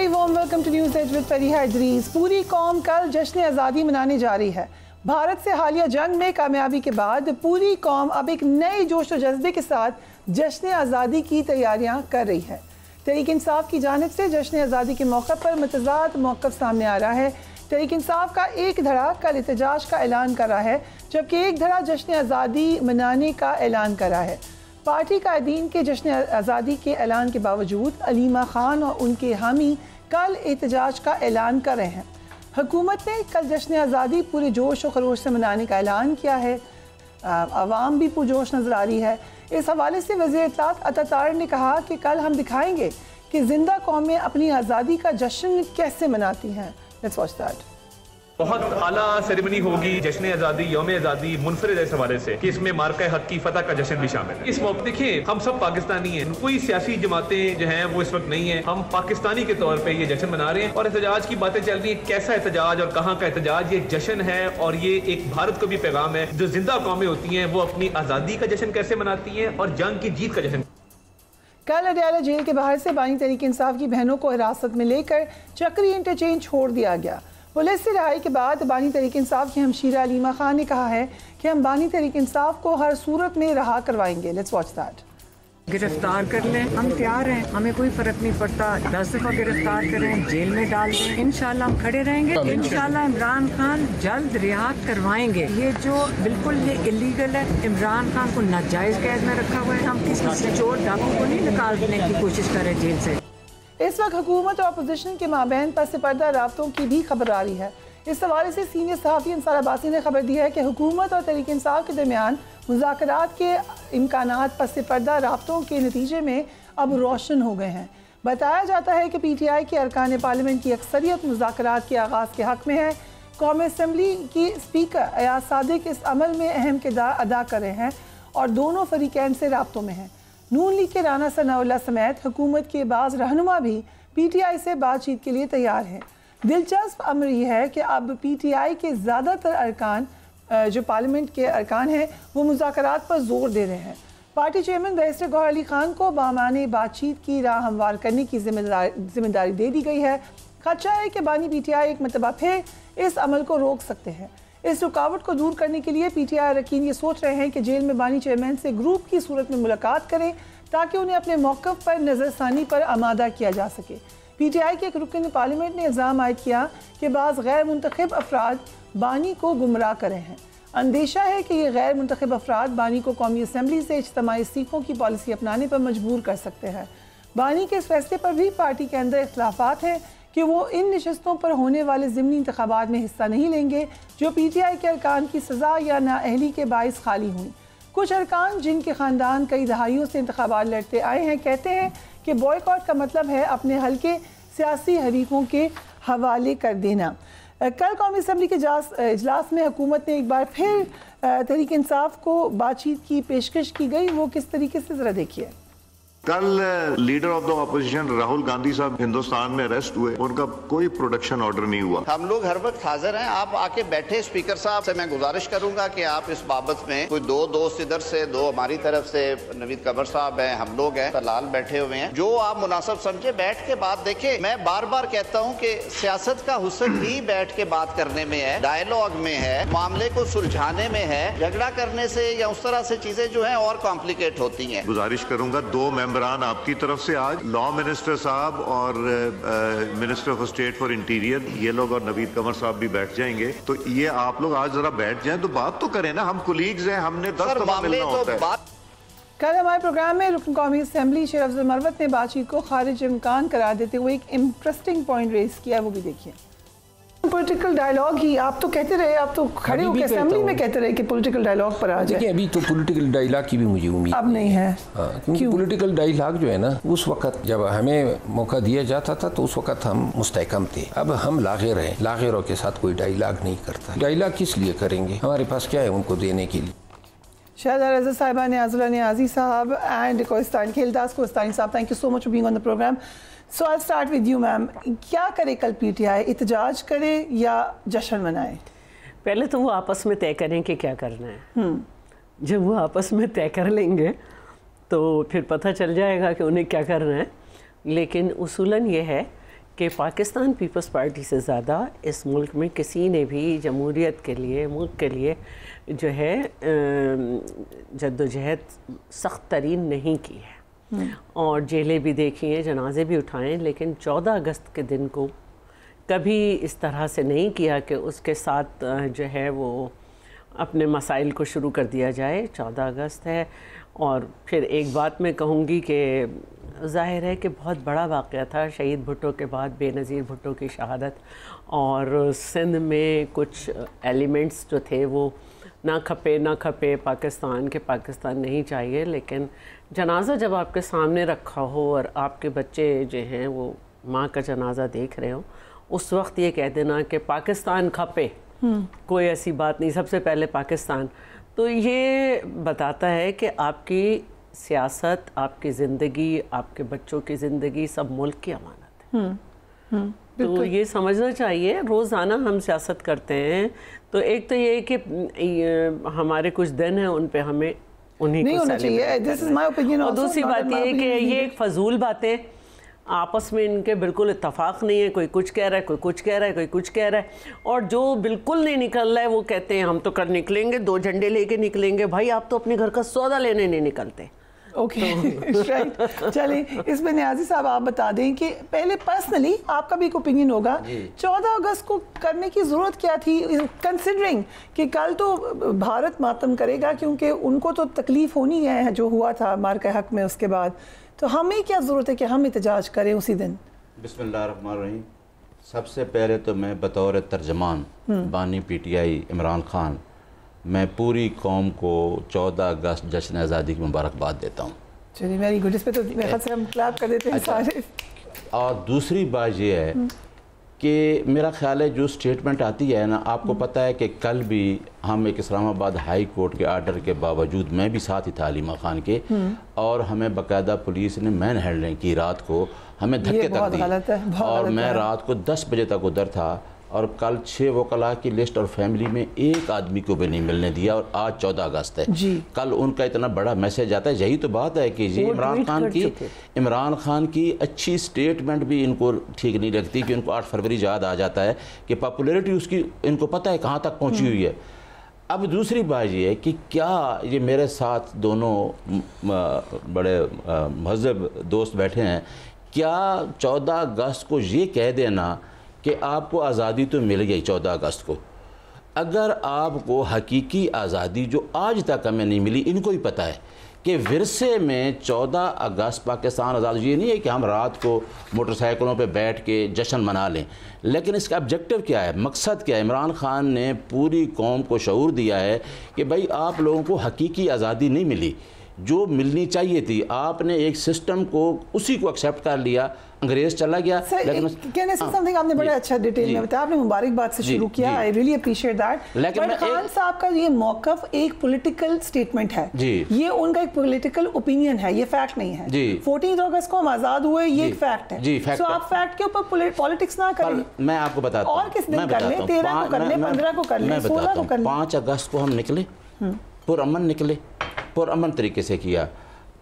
Very warm welcome to news edge with Fariha Idrees. पूरी कौम कल जश्न आज़ादी मनाने जा रही है। भारत से हालिया जंग में कामयाबी के बाद पूरी कौम अब एक नए जोश और जज्बे के साथ जश्न आज़ादी की तैयारियां कर रही है। तहरीक इंसाफ की जानिब से जश्न आज़ादी के मौके पर मतज़ाद मौक़िफ़ सामने आ रहा है। तहरीक इंसाफ का एक धड़ा कल एहतजाज का ऐलान कर रहा है, जबकि एक धड़ा जश्न आज़ादी मनाने का ऐलान कर रहा है। पार्टी कायदीन के जश्न आज़ादी के ऐलान के बावजूद अलीमा खान और उनके हामी कल एहतजाज का ऐलान कर रहे हैं। हुकूमत ने कल जश्न आज़ादी पूरे जोश और खरोश से मनाने का ऐलान किया है। आवाम भी पुरजोश नज़र आ रही है। इस हवाले से वज़ीर इत्तलात अता तारिक ने कहा कि कल हम दिखाएंगे कि जिंदा कौमें अपनी आज़ादी का जश्न कैसे मनाती हैं। Let's watch that. बहुत आला सेरेमनी होगी जश्न आज़ादी यौम आज़ादी मुनफरिद इस हवाले से कि इसमें मार्का हक की फतह का जश्न भी शामिल है। इस मौके देखिए हम सब पाकिस्तानी हैं, कोई सियासी जमातें जो हैं वो इस वक्त नहीं है। हम पाकिस्तानी के तौर पे ये जश्न मना रहे हैं और एहतजाज की बातें चल रही है। कैसा एहतजाज और कहाँ का एहतजाज, ये जश्न है और ये एक भारत को भी पैगाम है। जो जिंदा कौमें होती हैं वो अपनी आज़ादी का जश्न कैसे मनाती हैं और जंग की जीत का जश्न। कल अडयाला जेल के बाहर से बानी तहरीक इंसाफ की बहनों को हिरासत में लेकर चक्री इंटरचेंज छोड़ दिया गया। पुलिस से रिहाई के बाद बानी तहरीक इंसाफ की हमशीरा अलीमा खान ने कहा है कि हम बानी तहरीक इंसाफ को हर सूरत में रहा करवाएंगे। Let's watch that. गिरफ्तार कर लें, हम तैयार हैं, हमें कोई फर्क नहीं पड़ता। 10 दफा गिरफ्तार करें, जेल में डाल दें, इंशाल्लाह हम खड़े रहेंगे। इंशाल्लाह इमरान खान जल्द रिहा करवाएंगे। ये जो बिल्कुल ये इलीगल है, इमरान खान को नाजायज कैद में रखा हुआ है। हम किसी चोर डाकू को नहीं निकालने की कोशिश करें जेल से। इस वक्त हुकूमत और अपोजिशन के माबैन पस पर्दा राब्तों की भी खबर आ रही है। इस हवाले से सीनियर सहाफ़ी अंसार अब्बासी ने खबर दी है कि हुकूमत और तहरीक इंसाफ के दरमियान मुज़ाकरात के इम्कानात पस पर्दा राब्तों के नतीजे में अब रोशन हो गए हैं। बताया जाता है कि PTI के अरकान पार्लियामेंट की अक्सरियत मुज़ाकरात के आगाज़ के हक़ में है। कौमी असम्बली की स्पीकर अयाज सादिक इस अमल में अहम किरदार अदा कर रहे हैं और दोनों फरीकैन से राब्तों में हैं। नून लीग के राना सनाउल्लाह समेत हुकूमत के बाज़ रहनुमा भी PTI से बातचीत के लिए तैयार हैं। दिलचस्प अमर यह है कि अब PTI के ज़्यादातर अरकान जो पार्लियामेंट के अरकान हैं वो मुज़ाकरात पर जोर दे रहे हैं। Party chairman barrister Gohar Ali Khan को बामाने बातचीत की राह हमवार करने की जिम्मेदारी दे दी गई है। खदशा है कि बानी PTI एक मरतबा फिर इस अमल को रोक सकते हैं। इस रुकावट को दूर करने के लिए PTI अरकान ये सोच रहे हैं कि जेल में बानी चेयरमैन से ग्रुप की सूरत में मुलाकात करें ताकि उन्हें अपने मौक़िफ़ पर नज़रसानी पर आमादा किया जा सके। PTI के एक रुकन पार्लियामेंट ने इल्ज़ाम आयद किया कि बाज़ गैर मुंतखब अफराद बानी को गुमराह कर रहे हैं। अंदेशा है कि ये गैर मुंतखब अफराद बानी को कौमी असम्बली से इज्तिमाई इस्तीफ़ों की पॉलिसी अपनाने पर मजबूर कर सकते हैं। बानी के इस फैसले पर भी पार्टी के अंदर इख्तलाफात हैं कि वो इन नशस्तों पर होने वाले ज़िमनी इंतखाबात में हिस्सा नहीं लेंगे जो PTI के अरकान की सज़ा या नाअहली के बाइस खाली हुई। कुछ अरकान जिनके ख़ानदान कई दहाइयों से इंतखाबात लड़ते आए हैं कहते हैं कि बॉयकॉट का मतलब है अपने हल्के सियासी हरीफों के हवाले कर देना। कल कौमी असम्बली के इजलास में हुकूमत ने एक बार फिर तहरीक इंसाफ को बातचीत की पेशकश की गई। वो किस तरीके से ज़रा देखिए। कल leader of the opposition Rahul Gandhi साहब हिंदुस्तान में अरेस्ट हुए, उनका कोई प्रोडक्शन ऑर्डर नहीं हुआ। हम लोग हर वक्त हाजिर हैं, आप आके बैठे। स्पीकर साहब से मैं गुजारिश करूंगा कि आप इस बाबत में कोई दो दोस्त इधर से, दो हमारी तरफ से, नवीद कमर साहब हैं, हम लोग हैं, तलाल बैठे हुए हैं, जो आप मुनासिब समझे बैठ के बात देखें। मैं बार बार कहता हूँ कि सियासत का हुस्न ही बैठ के बात करने में है, डायलॉग में है, मामले को सुलझाने में है। झगड़ा करने से या उस तरह से चीजें जो है और कॉम्प्लिकेट होती हैं। गुजारिश करूंगा दो मेंबरान आपकी तरफ से आज लॉ मिनिस्टर साहब और minister of state for interior, ये लोग और नवीद कमर साहब भी बैठ जाएंगे। तो ये आप लोग आज जरा बैठ जाएं तो बात तो करें ना। हम कुलीग्स हैं, हमने 10 दफा मिलना होता है। कल हमारे प्रोग्राम में रुकन कौमी असम्बली शेर अफजल मरवत ने बातचीत को खारिज इम्कान करार देते हुए एक इंटरेस्टिंग पॉइंट रेज किया, वो भी देखिए। पॉलिटिकल डायलॉग ही आप तो कहते रहे, आप तो खड़े होकर असेंबली में कहते रहे कि पॉलिटिकल डायलॉग पर आ जाए। अभी तो पॉलिटिकल डायलॉग की भी मुझे उम्मीद अब नहीं है। क्योंकि पॉलिटिकल डायलॉग जो है ना, उस वक्त जब हमें मौका दिया जाता था तो उस वक्त हम मुस्तहकम थे। अब हम लागिर हैं, लागिरों के साथ कोई डायलॉग नहीं करता। डायलॉग किस लिए करेंगे, हमारे पास क्या है उनको देने के लिए। शहज़ाद रज़ा साहिबा, नियाज़ुल्लाह नियाज़ी साहब एंड कोस्तानी खेलदास कोस्तानी साहब, thank you so much for being on the programme. So I start with you ma'am, क्या करे कल PTI, एहतजाज करे या जश्न मनाए? पहले तो वो आपस में तय करें कि क्या करना है। जब वो आपस में तय कर लेंगे तो फिर पता चल जाएगा कि उन्हें क्या करना है। लेकिन उसूलन ये है कि पाकिस्तान पीपल्स पार्टी से ज़्यादा इस मुल्क में किसी ने भी जमहूरियत के लिए, मुल्क के लिए जो है जद्दोजहद सख्त तरीन नहीं की है। और जेलें भी देखी हैं, जनाजे भी उठाएं, लेकिन 14 अगस्त के दिन को कभी इस तरह से नहीं किया कि उसके साथ जो है वो अपने मसाइल को शुरू कर दिया जाए। 14 अगस्त है। और फिर एक बात मैं कहूँगी कि ज़ाहिर है कि बहुत बड़ा वाक़या था शहीद भुट्टो के बाद बेनज़ीर भुट्टो की शहादत, और सिंध में कुछ एलिमेंट्स जो थे वो ना खपे पाकिस्तान के, पाकिस्तान नहीं चाहिए। लेकिन जनाजा जब आपके सामने रखा हो और आपके बच्चे जो हैं वो माँ का जनाजा देख रहे हो, उस वक्त ये कह देना कि पाकिस्तान खपे, कोई ऐसी बात नहीं, सबसे पहले पाकिस्तान, तो ये बताता है कि आपकी सियासत, आपकी ज़िंदगी, आपके बच्चों की ज़िंदगी सब मुल्क की अमानत है। तो ये समझना चाहिए। रोज़ाना हम सियासत करते हैं, तो एक तो ये कि हमारे कुछ दिन हैं उन पे हमें उन्हीं नहीं को होना चाहिए। This is my opinion. और दूसरी बात ये है कि ये एक फजूल बातें, आपस में इनके बिल्कुल इत्तेफाक नहीं है। कोई कुछ कह रहा है, कोई कुछ कह रहा है, कोई कुछ कह रहा है, और जो बिल्कुल नहीं निकल रहा है वो कहते हैं हम तो कल निकलेंगे, 2 झंडे लेके निकलेंगे। भाई आप तो अपने घर का सौदा लेने नहीं निकलते। Okay right. चलिए, इसमें नियाज़ी साहब आप बता दें कि पहले पर्सनली आपका भी एक ओपिनियन होगा, 14 अगस्त को करने की ज़रूरत क्या थी, कंसिडरिंग कि कल तो भारत मातम करेगा, क्योंकि उनको तो तकलीफ़ होनी है जो हुआ था मार्का हक में। उसके बाद तो हमें क्या ज़रूरत है कि हम एहतजाज करें उसी दिन? बिस्मिल्लाहिर्रहमानिर्रहीम। सबसे पहले तो मैं बतौर तर्जमान बानी PTI इमरान खान, मैं पूरी कौम को 14 अगस्त जश्न आज़ादी की मुबारकबाद देता हूँ। चलिए, वेरी गुड। इस पर तो मेरे ख्याल से हम क्लैप कर देते हैं सारे। और दूसरी बात ये है कि मेरा ख्याल है जो स्टेटमेंट आती है ना, आपको पता है कि कल भी हम एक इस्लामाबाद हाई कोर्ट के आर्डर के बावजूद, मैं भी साथ ही था अलीमा खान के, और हमें बाकायदा पुलिस ने मैन हैंडलिंग की, रात को हमें धक्के तक दी, और मैं रात को 10 बजे तक उधर था। और कल 6 वकला की लिस्ट और फैमिली में एक आदमी को भी नहीं मिलने दिया, और आज 14 अगस्त है। कल उनका इतना बड़ा मैसेज आता है। यही तो बात है कि ये इमरान खान की अच्छी स्टेटमेंट भी इनको ठीक नहीं लगती कि उनको 8 फरवरी याद आ जाता है कि पॉपुलैरिटी उसकी इनको पता है कहाँ तक पहुँची हुई है। अब दूसरी बात ये है कि क्या ये मेरे साथ दोनों बड़े महज़ब दोस्त बैठे हैं, क्या 14 अगस्त को ये कह देना कि आपको आज़ादी तो मिल गई 14 अगस्त को, अगर आपको हकीकी आज़ादी जो आज तक हमें नहीं मिली, इनको ही पता है कि विरसे में 14 अगस्त पाकिस्तान आज़ाद, ये नहीं है कि हम रात को मोटरसाइकिलों पे बैठ के जश्न मना लें, लेकिन इसका ऑब्जेक्टिव क्या है, मकसद क्या है। इमरान खान ने पूरी कौम को शऊर दिया है कि भाई आप लोगों को हकीकी आज़ादी नहीं मिली जो मिलनी चाहिए थी, आपने एक सिस्टम को उसी को एक्सेप्ट कर लिया, अंग्रेज चला गया। लेकिन समथिंग आपने बड़ा अच्छा डिटेल में बताया, आपने मुबारकबाद से शुरू किया, आई रियली अप्रिशिएट दैट। लेकिन खान साहब का ये मौकफ एक पॉलिटिकल स्टेटमेंट है, ये उनका एक पॉलिटिकल ओपिनियन है, ये फैक्ट नहीं है। 14 अगस्त को हम आजाद हुए, ये एक फैक्ट है। सो आप फैक्ट के ऊपर पॉलिटिक्स ना करें। मैं आपको बताता हूं, और किस दिन कर लें, 13 को कर लें, 15 को कर लें, 16 को कर लें। 5 अगस्त को हम निकले, पुरअमन निकले, पुरअमन तरीके से किया।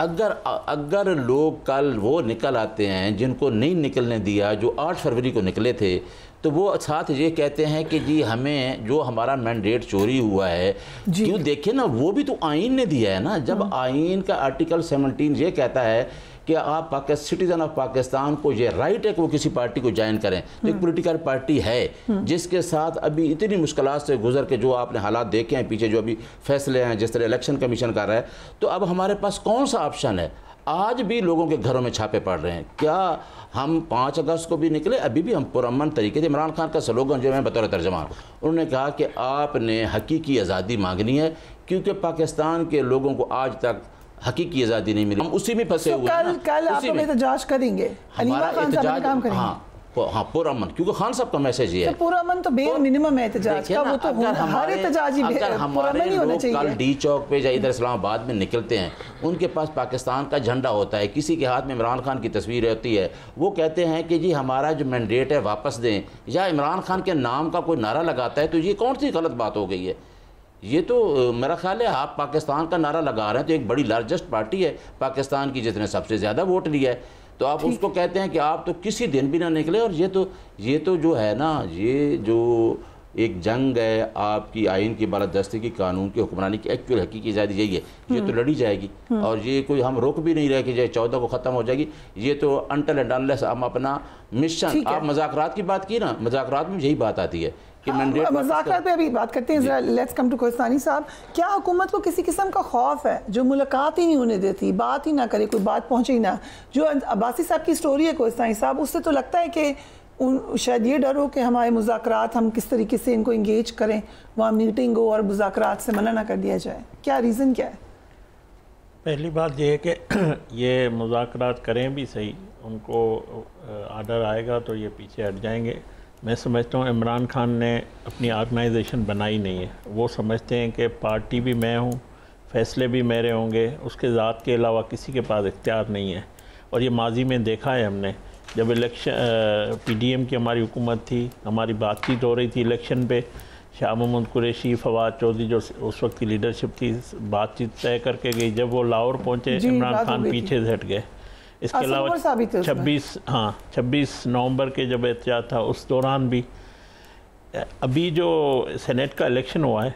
अगर लोग कल वो निकल आते हैं जिनको नहीं निकलने दिया, जो 8 फरवरी को निकले थे, तो वो साथ ये कहते हैं कि जी हमें जो हमारा मैंडेट चोरी हुआ है, क्यों देखिए ना, वो भी तो आइन ने दिया है ना। जब आइन का आर्टिकल 17 ये कहता है कि आप सिटीजन ऑफ पाकिस्तान को ये राइट है कि वो किसी पार्टी को ज्वाइन करें, तो एक पॉलिटिकल पार्टी है जिसके साथ अभी इतनी मुश्किलात से गुजर के जो आपने हालात देखे हैं पीछे, जो अभी फैसले हैं, जिस तरह इलेक्शन कमीशन कर रहा है, तो अब हमारे पास कौन सा ऑप्शन है। आज भी लोगों के घरों में छापे पड़ रहे हैं। क्या हम 5 अगस्त को भी निकले, अभी भी हम पुरअमन तरीके से। इमरान खान का स्लोगन जो है बतौर तर्जमान, उन्होंने कहा कि आपने हकीकी आज़ादी मांगनी है, क्योंकि पाकिस्तान के लोगों को आज तक हकीकी आज़ादी नहीं मिली, हम उसी में फंसे हुए हैं। कल आप एहतजाज करेंगे, हमारा एहतजाज, हाँ पुरअमन, क्योंकि खान साहब का मैसेज ये है। पुरअमन तो बेयर मिनिमम है एहतजाज का, वो तो हर एहतजाज ही हमारे लोग कल डी चौक पे या इधर इस्लामाबाद में निकलते हैं, उनके पास पाकिस्तान का झंडा होता है, किसी के हाथ में इमरान खान की तस्वीर होती है, वो कहते हैं कि जी हमारा जो मैंडेट है वापस दें, या इमरान खान के नाम का कोई नारा लगाता है, तो ये कौन सी गलत बात हो गई है। ये तो मेरा ख्याल है आप पाकिस्तान का नारा लगा रहे हैं, तो एक बड़ी लार्जेस्ट पार्टी है पाकिस्तान की जिसने सबसे ज़्यादा वोट लिया है, तो आप उसको कहते हैं कि आप तो किसी दिन भी ना निकले। और ये तो जो है ना, ये जो एक जंग है आपकी आइन की बालादस्ती की, कानून की हुक्मरानी की, एक्चुअल हकीकी आज़ादी यही है, ये तो लड़ी जाएगी। और ये कोई हम रोक भी नहीं रहे कि 14 को ख़त्म हो जाएगी। ये तो अनटिल एंड अनलेस हम अपना मिशन, आप मज़ाकरात की बात की ना, मज़ाकरात में यही बात आती है कि मैंडेट, मज़ाकरात पे अभी बात करते हैं। लेट्स कम टू कोहिस्तानी साहब, क्या हुकूमत को किसी किस्म का खौफ है जो मुलाकात ही नहीं होने देती, बात ही ना करे, कोई बात पहुँचे ही ना? जो अब्बासी साहब की स्टोरी है कोहिस्तानी साहब, उससे तो लगता है कि शायद ये डर हो कि हमारे मुज़ाकरात, हम किस तरीके से इनको इंगेज करें, वहाँ मीटिंग हो और मुज़ाकरात से मना ना कर दिया जाए। क्या रीज़न क्या है? पहली बात यह है कि ये मुज़ाकरात करें भी सही, उनको आर्डर आएगा तो ये पीछे हट जाएंगे। मैं समझता हूँ इमरान खान ने अपनी ऑर्गेनाइजेशन बनाई नहीं है। वो समझते हैं कि पार्टी भी मैं हूँ, फैसले भी मेरे होंगे, उसके ज़ात के अलावा किसी के पास इख्तियार नहीं है। और ये माजी में देखा है हमने, जब इलेक्शन PDM की हमारी हुकूमत थी, हमारी बातचीत हो रही थी इलेक्शन पे, शाह मोहम्मद कुरैशी, फवाद चौधरी जो उस वक्त की लीडरशिप थी, बातचीत तय करके गई। जब वो लाहौर पहुँचे, इमरान खान पीछे से हट गए। इसके अलावा 26 नवंबर के जब एहतजाज था, उस दौरान भी, अभी जो सेनेट का इलेक्शन हुआ है,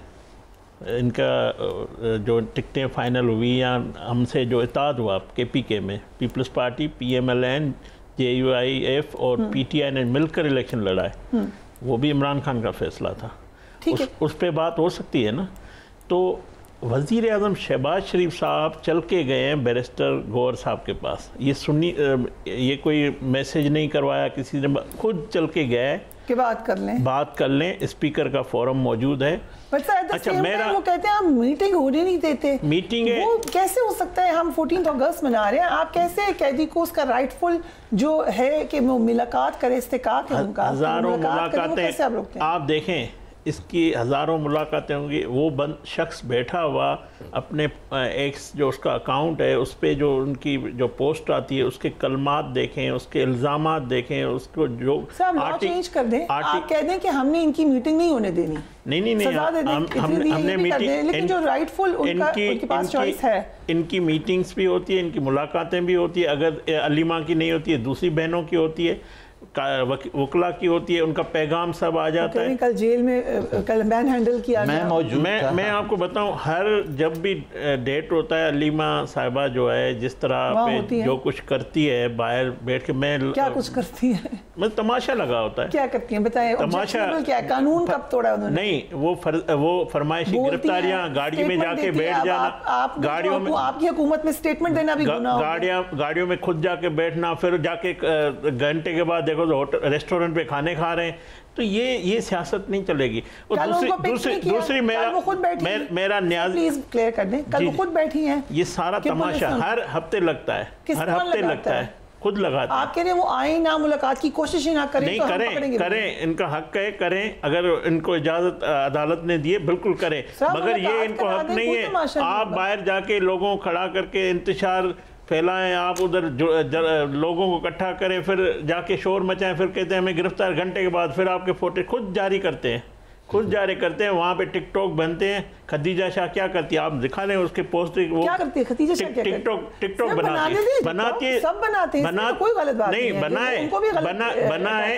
इनका जो टिकटें फाइनल हुई या हमसे जो इत्तेहाद हुआ KPK में, पीपल्स पार्टी, PMLN, JUIF और PTI ने मिलकर इलेक्शन लड़ा है, वो भी इमरान खान का फैसला था। उस पे बात हो सकती है ना। तो वज़ीर आज़म शहबाज शरीफ साहब चल के गए हैं बैरिस्टर गौहर साहब के पास। ये सुन्नी, ये कोई मैसेज नहीं करवाया किसी ने, खुद चल के गए कि बात कर लें। स्पीकर का फोरम मौजूद है। अच्छा, वो कहते हैं हम मीटिंग होने नहीं देते। मीटिंग है, वो कैसे हो सकता है? हम 14 अगस्त मना रहे हैं, आप कैसे कैदी को उसका राइटफुल जो है कि वो मुलाकात करे, इस्तेकाक है उनका, हज़ारों मुलाकातें आप देखें, इसकी हज़ारों मुलाकातें होंगी। वो शख्स बैठा हुआ अपने एक्स जो उसका अकाउंट है, उस पर जो उनकी जो पोस्ट आती है, उसके कलमात देखें, उसके इल्ज़ामात देखें, उसको जो चेंज कर दें, आप कह दें कि हमने इनकी मीटिंग नहीं होने देनी। नहीं, हमने मीटिंग, लेकिन जो राइटफुल उनके पास चॉइस है। इनकी मीटिंग्स भी होती है, इनकी मुलाकातें भी होती है। अगर अलीमा की नहीं होती है, दूसरी बहनों की होती है, वकला की होती है, उनका पैगाम सब आ जाता है। कल जेल में कल मैन हैंडल किया, मैं आपको बताऊं, हर जब भी डेट होता है, अलीमा साहिबा जो है जिस तरह पे जो कुछ करती है, बाहर बैठ के, मैं क्या कुछ करती है, मैं तमाशा लगा होता है। क्या करती है बताएं? तमाशा क्या है? कानून कब तोड़ा उन्होंने? नहीं, वो फरमाइशी गिरफ्तारियां, गाड़ी में जाके बैठ जाना, गाड़ियों में, आपकी हुकूमत में स्टेटमेंट देना भी गुनाह है। गाड़ियों में खुद जाके बैठना, फिर जाके घंटे के बाद देखो तो रेस्टोरेंट पे खाने खा रहे हैं। तो ये सियासत नहीं चलेगी। और दूसरी मेरा न्याज प्लीज क्लियर कर दें, कल वो खुद बैठी हैं। ये सारा तमाशा हर हफ्ते लगता है, हर हफ्ते लगता है, खुद लगाते हैं। आप कह रहे हैं वो आए ना, मुलाकात की कोशिश ही ना करें? नहीं, तो करें, इनका हक है, करें। अगर इनको इजाजत अदालत ने दी है, बिल्कुल करें, मगर ये इनको हक नहीं है। आप बाहर जाके लोगों को खड़ा करके इंतशार फैलाएं, आप उधर लोगों को इकट्ठा करें, फिर जाके शोर मचाएं, फिर कहते हैं हमें गिरफ्तार, घंटे के बाद फिर आपके फोटो खुद जारी करते हैं, वहाँ पे टिकटॉक बनते हैं। खदीजा शाह क्या करती है, आप दिखा लें उसके पोस्ट, वो क्या करती है खदीजा शाह? टिकटॉक बनाती है, सब बनाते हैं, कोई गलत बात नहीं है। बनाए,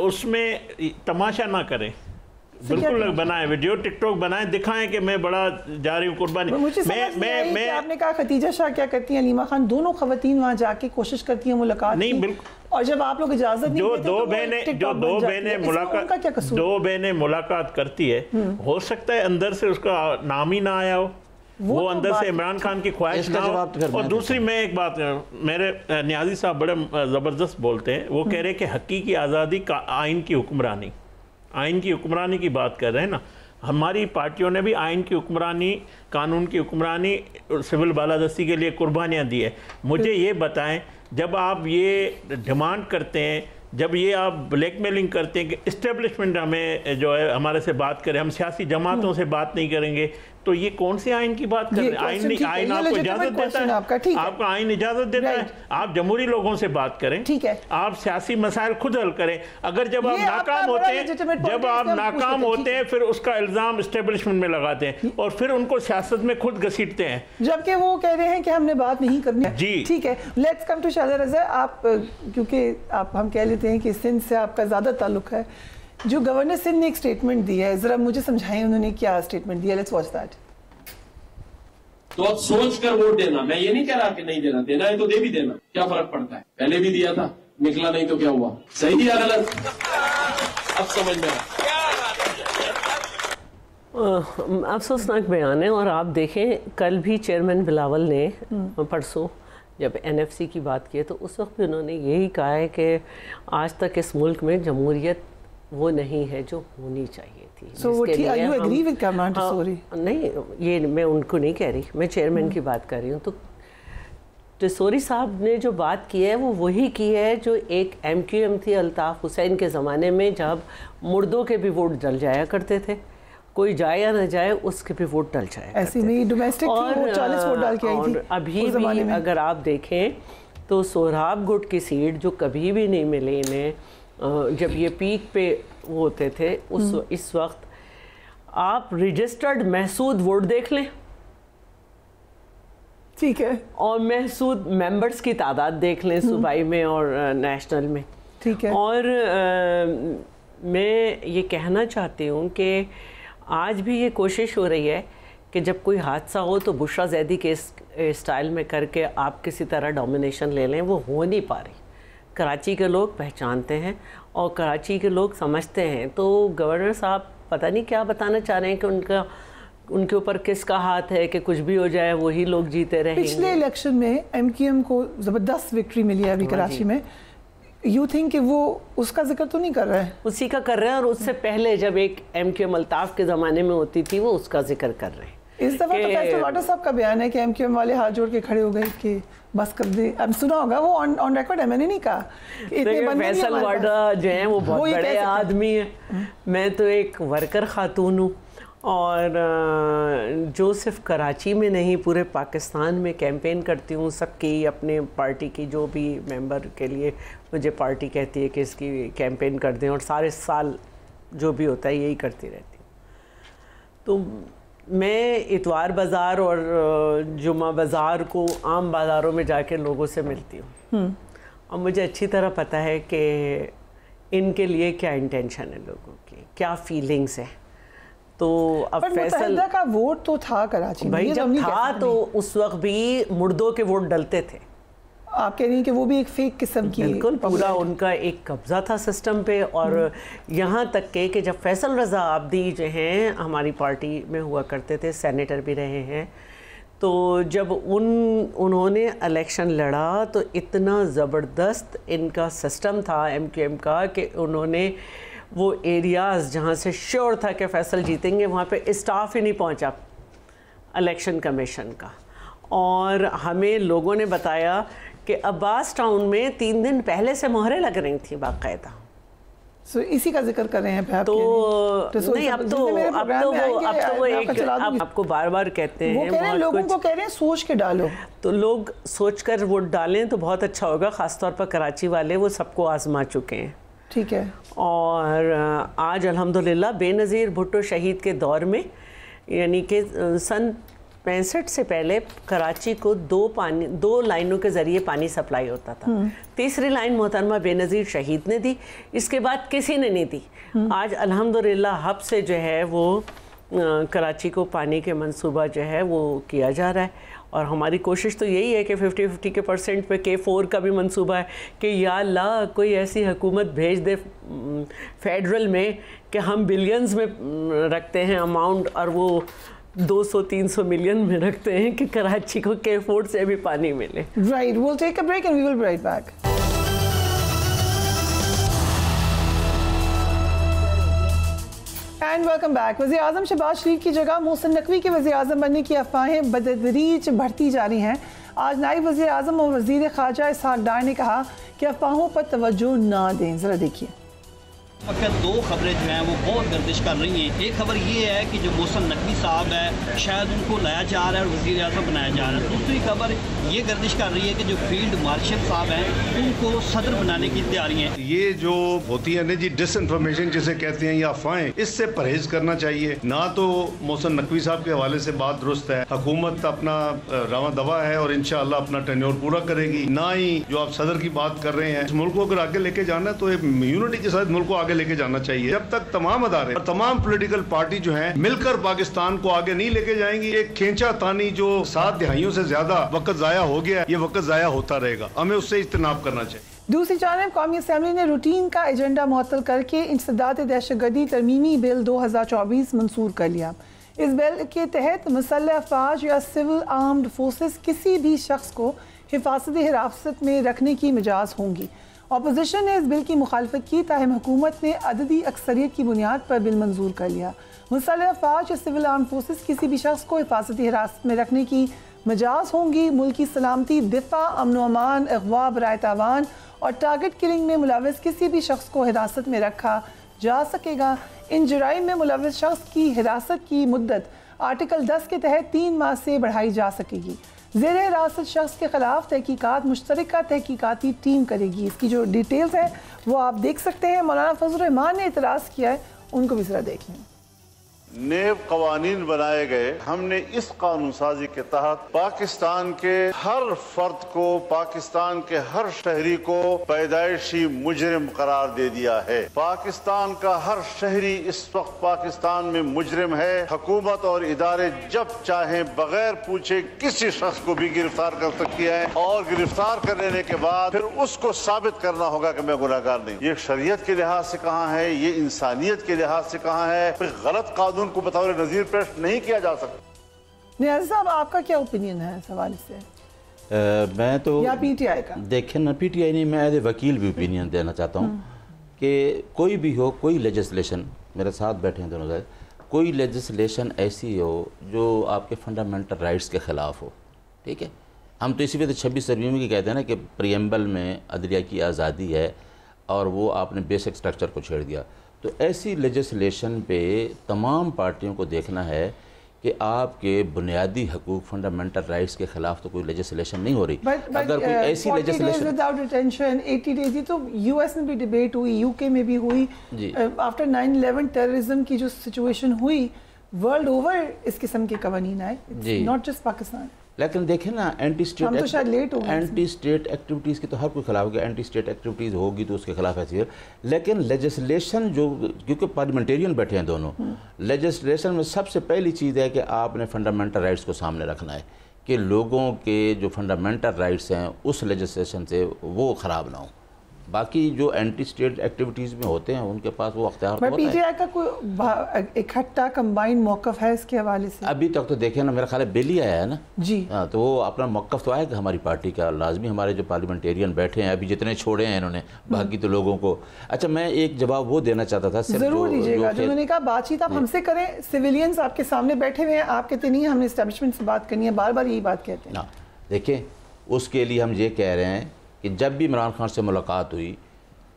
उसमें तमाशा ना करें, बिल्कुल बनाएं वीडियो, टिकटॉक बनाएं, दिखाएं कि मैं बड़ा जा रही हूँ कुर्बानी। मैं आपने कहा खदीजा शाह क्या करती हैं, अलीमा खान, दोनों खवातीन वहाँ जाके कोशिश करती हैं मुलाकात नहीं, बिल्कुल। और जब आप लोग इजाजत नहीं देते, दो बहनें मुलाकात करती है, हो सकता है अंदर से उसका नाम ही ना आया हो, वो अंदर से इमरान खान की ख्वाहिश ना हो। और दूसरी मैं एक बात, मेरे न्याजी साहब बड़े ज़बरदस्त बोलते हैं, वो कह रहे हैं कि हकीकी आज़ादी का आइन की हुक्मरानी की बात कर रहे हैं ना। हमारी पार्टियों ने भी आइन की हुक्मरानी, कानून की हुक्मरानी, सिविल बालादस्ती के लिए कुर्बानियाँ दी है। मुझे ये बताएं, जब आप ये डिमांड करते हैं, जब ये आप ब्लैकमेलिंग करते हैं कि इस्टेब्लिशमेंट हमें जो है हमारे से बात करें, हम सियासी जमातों से बात नहीं करेंगे, तो ये कौन से आइन की बात कर रहे हैं? आइन आपको इजाजत देता है, आपका आइन इजाजत देता है आप जमहूरी लोगों से बात करें, ठीक है, आप सियासी मसाइल खुद हल करें। अगर जब आप नाकाम होते हैं फिर उसका इल्जाम एस्टेब्लिशमेंट में लगाते हैं और फिर उनको सियासत में खुद घसीटते हैं, जबकि वो कह रहे हैं कि हमने बात नहीं करनी जी। ठीक है, लेट्स कम टू शाहज़ाद रज़ा। आप क्योंकि आप हम कह लेते हैं कि सिंध से आपका ज़्यादा ताल्लुक है, जो गवर्नर सिंध ने एक स्टेटमेंट दी है, जरा मुझे समझाएं उन्होंने क्या स्टेटमेंट दिया। Let's watch that. तो आप सोच कर वोट देना, मैं ये नहीं कह रहा कि नहीं देना, देना है तो दे भी देना, क्या फर्क पड़ता है, पहले भी दिया था निकला नहीं तो क्या हुआ, सही या गलत, अब समझ में अफसोसनाक बयान है। और आप देखें कल भी चेयरमैन बिलावल ने परसों जब एनएफसी की बात की है तो उस वक्त भी उन्होंने यही कहा है कि आज तक इस मुल्क में जमहूरियत वो नहीं है जो होनी चाहिए थी। नहीं, ये मैं उनको नहीं कह रही, मैं चेयरमैन की बात कर रही हूँ। तो टिसोरी साहब ने जो बात की है वो वही की है जो एक MQM थी अल्ताफ़ हुसैन के ज़माने में, जब मुर्दों के भी वोट डल जाया करते थे, कोई जाए या न जाए उसके भी वोट डल जाए ऐसे में डोमेस्टिक थी, वो 40 वोट डाल के आई थी। अभी भी अगर आप देखें तो सोहराब गुट की सीट जो कभी भी नहीं मिली इन्हें, जब ये पीक पे होते थे इस वक्त आप रजिस्टर्ड महसूद वोट देख लें, ठीक है, और महसूद मेंबर्स की तादाद देख लें सूबाई में और नेशनल में, ठीक है। और मैं ये कहना चाहती हूँ कि आज भी ये कोशिश हो रही है कि जब कोई हादसा हो तो बुशरा जैदी के स्टाइल में करके आप किसी तरह डोमिनेशन ले लें, वो हो नहीं पा रही। कराची के लोग पहचानते हैं और कराची के लोग समझते हैं। तो गवर्नर साहब पता नहीं क्या बताना चाह रहे हैं कि उनके ऊपर किसका हाथ है कि कुछ भी हो जाए वही लोग जीते रहेंगे। पिछले इलेक्शन में MQM को ज़बरदस्त विक्ट्री मिली है अभी कराची में, यू थिंक कि वो उसका जिक्र तो नहीं कर रहा है? उसी का कर रहे हैं, और उससे पहले जब एक MQM अल्ताफ़ के ज़माने में होती थी वो उसका जिक्र कर रहे हैं। इस दफ़ा तो फैसल वाटर साहब का बयान है कि MQM वाले हाथ जोड़ के खड़े हो गए कि बस कर दे। अब सुना होगा वो ऑन रिकॉर्ड है, मैंने नहीं कहा। फैसल वाटर जो है वो बहुत बड़े आदमी है, मैं तो एक वर्कर खातून हूँ, और जो सिर्फ कराची में नहीं पूरे पाकिस्तान में कैंपेन करती हूँ सबकी, अपने पार्टी की जो भी मेंबर के लिए मुझे पार्टी कहती है कि इसकी कैंपेन कर दें, और सारे साल जो भी होता है यही करती रहती हूँ। तो मैं इतवार बाज़ार और जुम्मा बाज़ार को आम बाज़ारों में जाके लोगों से मिलती हूँ, और मुझे अच्छी तरह पता है कि इनके लिए क्या इंटेंशन है लोगों की, क्या फीलिंग्स है। तो अब फैसल का वोट तो था कराची में, भाई जब था तो उस वक्त भी मुर्दों के वोट डलते थे। आप कह रही हैं कि वो भी एक फेक किस्म की, बिल्कुल पूरा उनका एक कब्जा था सिस्टम पे। और यहाँ तक कि जब फैसल रज़ा आबदी जो हैं हमारी पार्टी में हुआ करते थे, सेनेटर भी रहे हैं, तो जब उन्होंने इलेक्शन लड़ा तो इतना ज़बरदस्त इनका सिस्टम था MQM का कि उन्होंने वो एरियाज़ जहाँ से श्योर था कि फैसल जीतेंगे वहाँ पे स्टाफ ही नहीं पहुँचा इलेक्शन कमीशन का। और हमें लोगों ने बताया कि अब्बास टाउन में 3 दिन पहले से मोहरें लग रही थी बाकायदा। इसी का जिक्र कर रहे हैं आप? तो नहीं, अब तो वो एक आपको बार बार कहते हैं, वो कह रहे हैं लोगों को कह रहे हैं सोच के डालो, तो लोग सोच कर वोट डालें तो बहुत अच्छा होगा। ख़ासतौर पर कराची वाले वो सबको आजमा चुके हैं, ठीक है। और आज अल्हम्दुलिल्लाह बेनज़ीर भुट्टो शहीद के दौर में, यानी कि सन 65 से पहले कराची को 2 लाइनों के ज़रिए पानी सप्लाई होता था। तीसरी लाइन मोहतरमा बेनज़ीर शहीद ने दी, इसके बाद किसी ने नहीं दी। आज अल्हम्दुलिल्लाह हब से जो है वो कराची को पानी के मंसूबा जो है वो किया जा रहा है। और हमारी कोशिश तो यही है कि 50-50 के % पे K4 का भी मंसूबा है कि या अल्लाह कोई ऐसी हुकूमत भेज दे फेडरल में कि हम बिलियंस में रखते हैं अमाउंट, और वो 200-300 मिलियन में रखते हैं कि कराची को K4 से भी पानी मिले। Right, we'll take a break and we will be right back. And welcome back. वज़ीर-ए-आज़म शहबाज शरीफ की जगह मोहसिन नकवी के वज़ीर-ए-आज़म बनने की अफवाहें बतदरीज बढ़ती जा रही हैं। आज नायब वज़ीर-ए-आज़म और वज़ीर ख़ारजा इसहाक़ डार ने कहा कि अफवाहों पर तवज्जो ना दें। ज़रा देखिए। वक्त दो खबरें जो हैं वो बहुत गर्दिश कर रही हैं। एक खबर ये है कि जो मोहसिन नकवी साहब है शायद उनको लाया जा रहा है और वज़ीर आज़म बनाया जा रहा है। दूसरी खबर ये गर्दिश कर रही है कि जो फील्ड मार्शल साहब हैं उनको सदर बनाने की तैयारी है। ये जो होती है ना जी डिसइंफॉर्मेशन जिसे कहते हैं या अफवाहें, इससे परहेज करना चाहिए। ना तो मोहसिन नकवी साहब के हवाले से बात दुरुस्त है, हुकूमत अपना रवा दवा है और इंशाअल्लाह अपना टेन्योर पूरा करेगी। ना ही जो आप सदर की बात कर रहे हैं, इस मुल्क को अगर आगे लेके जाना है तो एक यूनिटी के साथ मुल्क को आगे लेके जाना चाहिए। जब तक तमाम अदारे और तमाम पॉलिटिकल पार्टी जो है मिलकर पाकिस्तान को आगे नहीं लेके जाएंगी, एक खींचा तानी जो 7 दहाइयों से ज्यादा वक्त जाया हो गया, ये वक्त जाया होता रहेगा। हमें उससे इज्तनाब करना चाहिए। दूसरी जानब कौमी असम्बली ने रूटीन का एजेंडा मुअत्तल करके इंसदाद दहशतगर्दी तरमीमी बिल 2024 मंसूर कर लिया। इस बिल के तहत मुसल्लह अफवाज या सिविल आर्म्ड फोर्सेस किसी भी शख्स को हिफाजती हिरासत में रखने की मिजाज होंगी। अपोजिशन ने इस बिल की मुखालफत की, ताहम हुकूमत ने अददी अक्सरियत की बुनियाद पर बिल मंजूर कर लिया। मुसल्लह अफवाज या सिविल आर्म्ड फोर्सेस किसी भी शख्स को हिफाजती हिरासत में रखने की मिजाज होंगी। मुल्क की सलामती, दिफा, अमन व अमान, अगवा, बराए तावान और टारगेट किलिंग में मुलविस किसी भी शख्स को हिरासत में रखा जा सकेगा। इन जुराइम में मुलविस शख्स की हिरासत की मुद्दत आर्टिकल 10 के तहत 3 माह से बढ़ाई जा सकेगी। ज़ेर हिरासत शख्स के खिलाफ तहकीकात मुश्तरका तहकीकाती टीम करेगी। इसकी जो डिटेल्स है वो आप देख सकते हैं। मौलाना फजल रहमान ने इतराज़ किया है, उनको भी ज़रा देख लें। नेब कवानीन बनाए गए। हमने इस कानून साजी के तहत पाकिस्तान के हर फर्द को, पाकिस्तान के हर शहरी को पैदाइशी मुजरिम करार दे दिया है। पाकिस्तान का हर शहरी इस वक्त पाकिस्तान में मुजरिम है। हुकूमत और इदारे जब चाहें बगैर पूछे किसी शख्स को भी गिरफ्तार कर सकती है और गिरफ्तार कर लेने के बाद फिर उसको साबित करना होगा कि मैं गुनहगार नहीं। ये शरीयत के लिहाज से कहाँ है, ये इंसानियत के लिहाज से कहाँ है। गलत कानून को बतौर नजीर पेश नहीं किया जा सकता। नियाज़ साहब, आपका क्या ओपिनियन है इस हवाले से? मैं तो या पीटीआई का? देखें ना, पीटीआई नहीं, मैं एज ए वकील भी ओपिनियन देना चाहता हूँ कि कोई भी हो, कोई लेजिस्लेशन, मेरे साथ बैठे हैं दोनों साइड, कोई लेजिस्लेशन ऐसी हो जो आपके फंडामेंटल राइट्स के ख़िलाफ़ हो, ठीक है। हम तो इसी वजह 26 तरमीम की कहते हैं ना कि प्रियम्बल में अदलिया की आज़ादी है और वो आपने बेसिक स्ट्रक्चर को छेड़ दिया। तो ऐसी लेजिस्लेशन पे तमाम पार्टियों को देखना है कि आपके बुनियादी हकूक़, फंडामेंटल राइट्स के खिलाफ तो कोई लेजिस्लेशन नहीं हो रही। अगर कोई ऐसी लेजिस्लेशन विदाउट डिटेंशन 80 डेज, तो यूएस में भी डिबेट हुई, यूके में भी हुई, आफ्टर 9/11 टेररिज्म की जो सिचुएशन हुई वर्ल्ड ओवर इस किस्म के कवानीन आए, नॉट जस्ट पाकिस्तान। लेकिन देखें ना, एंटी स्टेट एक्टिविटीज़ की तो हर कोई खिलाफ होगा। एंटी स्टेट एक्टिविटीज़ होगी तो उसके खिलाफ ऐसी है। लेकिन लेजिस्लेशन जो, क्योंकि पार्लियामेंटेरियन बैठे हैं दोनों, लेजिस्लेशन में सबसे पहली चीज़ है कि आपने फंडामेंटल राइट्स को सामने रखना है कि लोगों के जो फंडामेंटल राइट्स हैं उस लेजिस्लेशन से वो ख़राब ना हो। बाकी जो एंटी स्टेट एक्टिविटीज़ में होते हैं उनके पास वो अख्तियार होता है। पीटीआई का कोई इकट्ठा कंबाइंड मौक़िफ़ है इसके हवाले से? अभी तक तो देखें ना, मेरा ख्याल है बिल ही आया है ना जी। हाँ, तो वो अपना मौक़िफ़ तो आएगा हमारी पार्टी का लाजमी। हमारे जो पार्लियामेंटेरियन बैठे हैं, अभी जितने छोड़े हैं इन्होंने, बाकी तो लोगों को। अच्छा, मैं एक जवाब वो देना चाहता था, ज़रूर दीजिएगा। जो उन्होंने कहा बातचीत आप हमसे करें, सिविलियंस आपके सामने बैठे हुए हैं, आप कहते नहीं हमने एस्टेब्लिशमेंट से बात करनी है, बार बार यही बात कहते हैं। देखें, उसके लिए हम ये कह रहे हैं कि जब भी इमरान खान से मुलाकात हुई,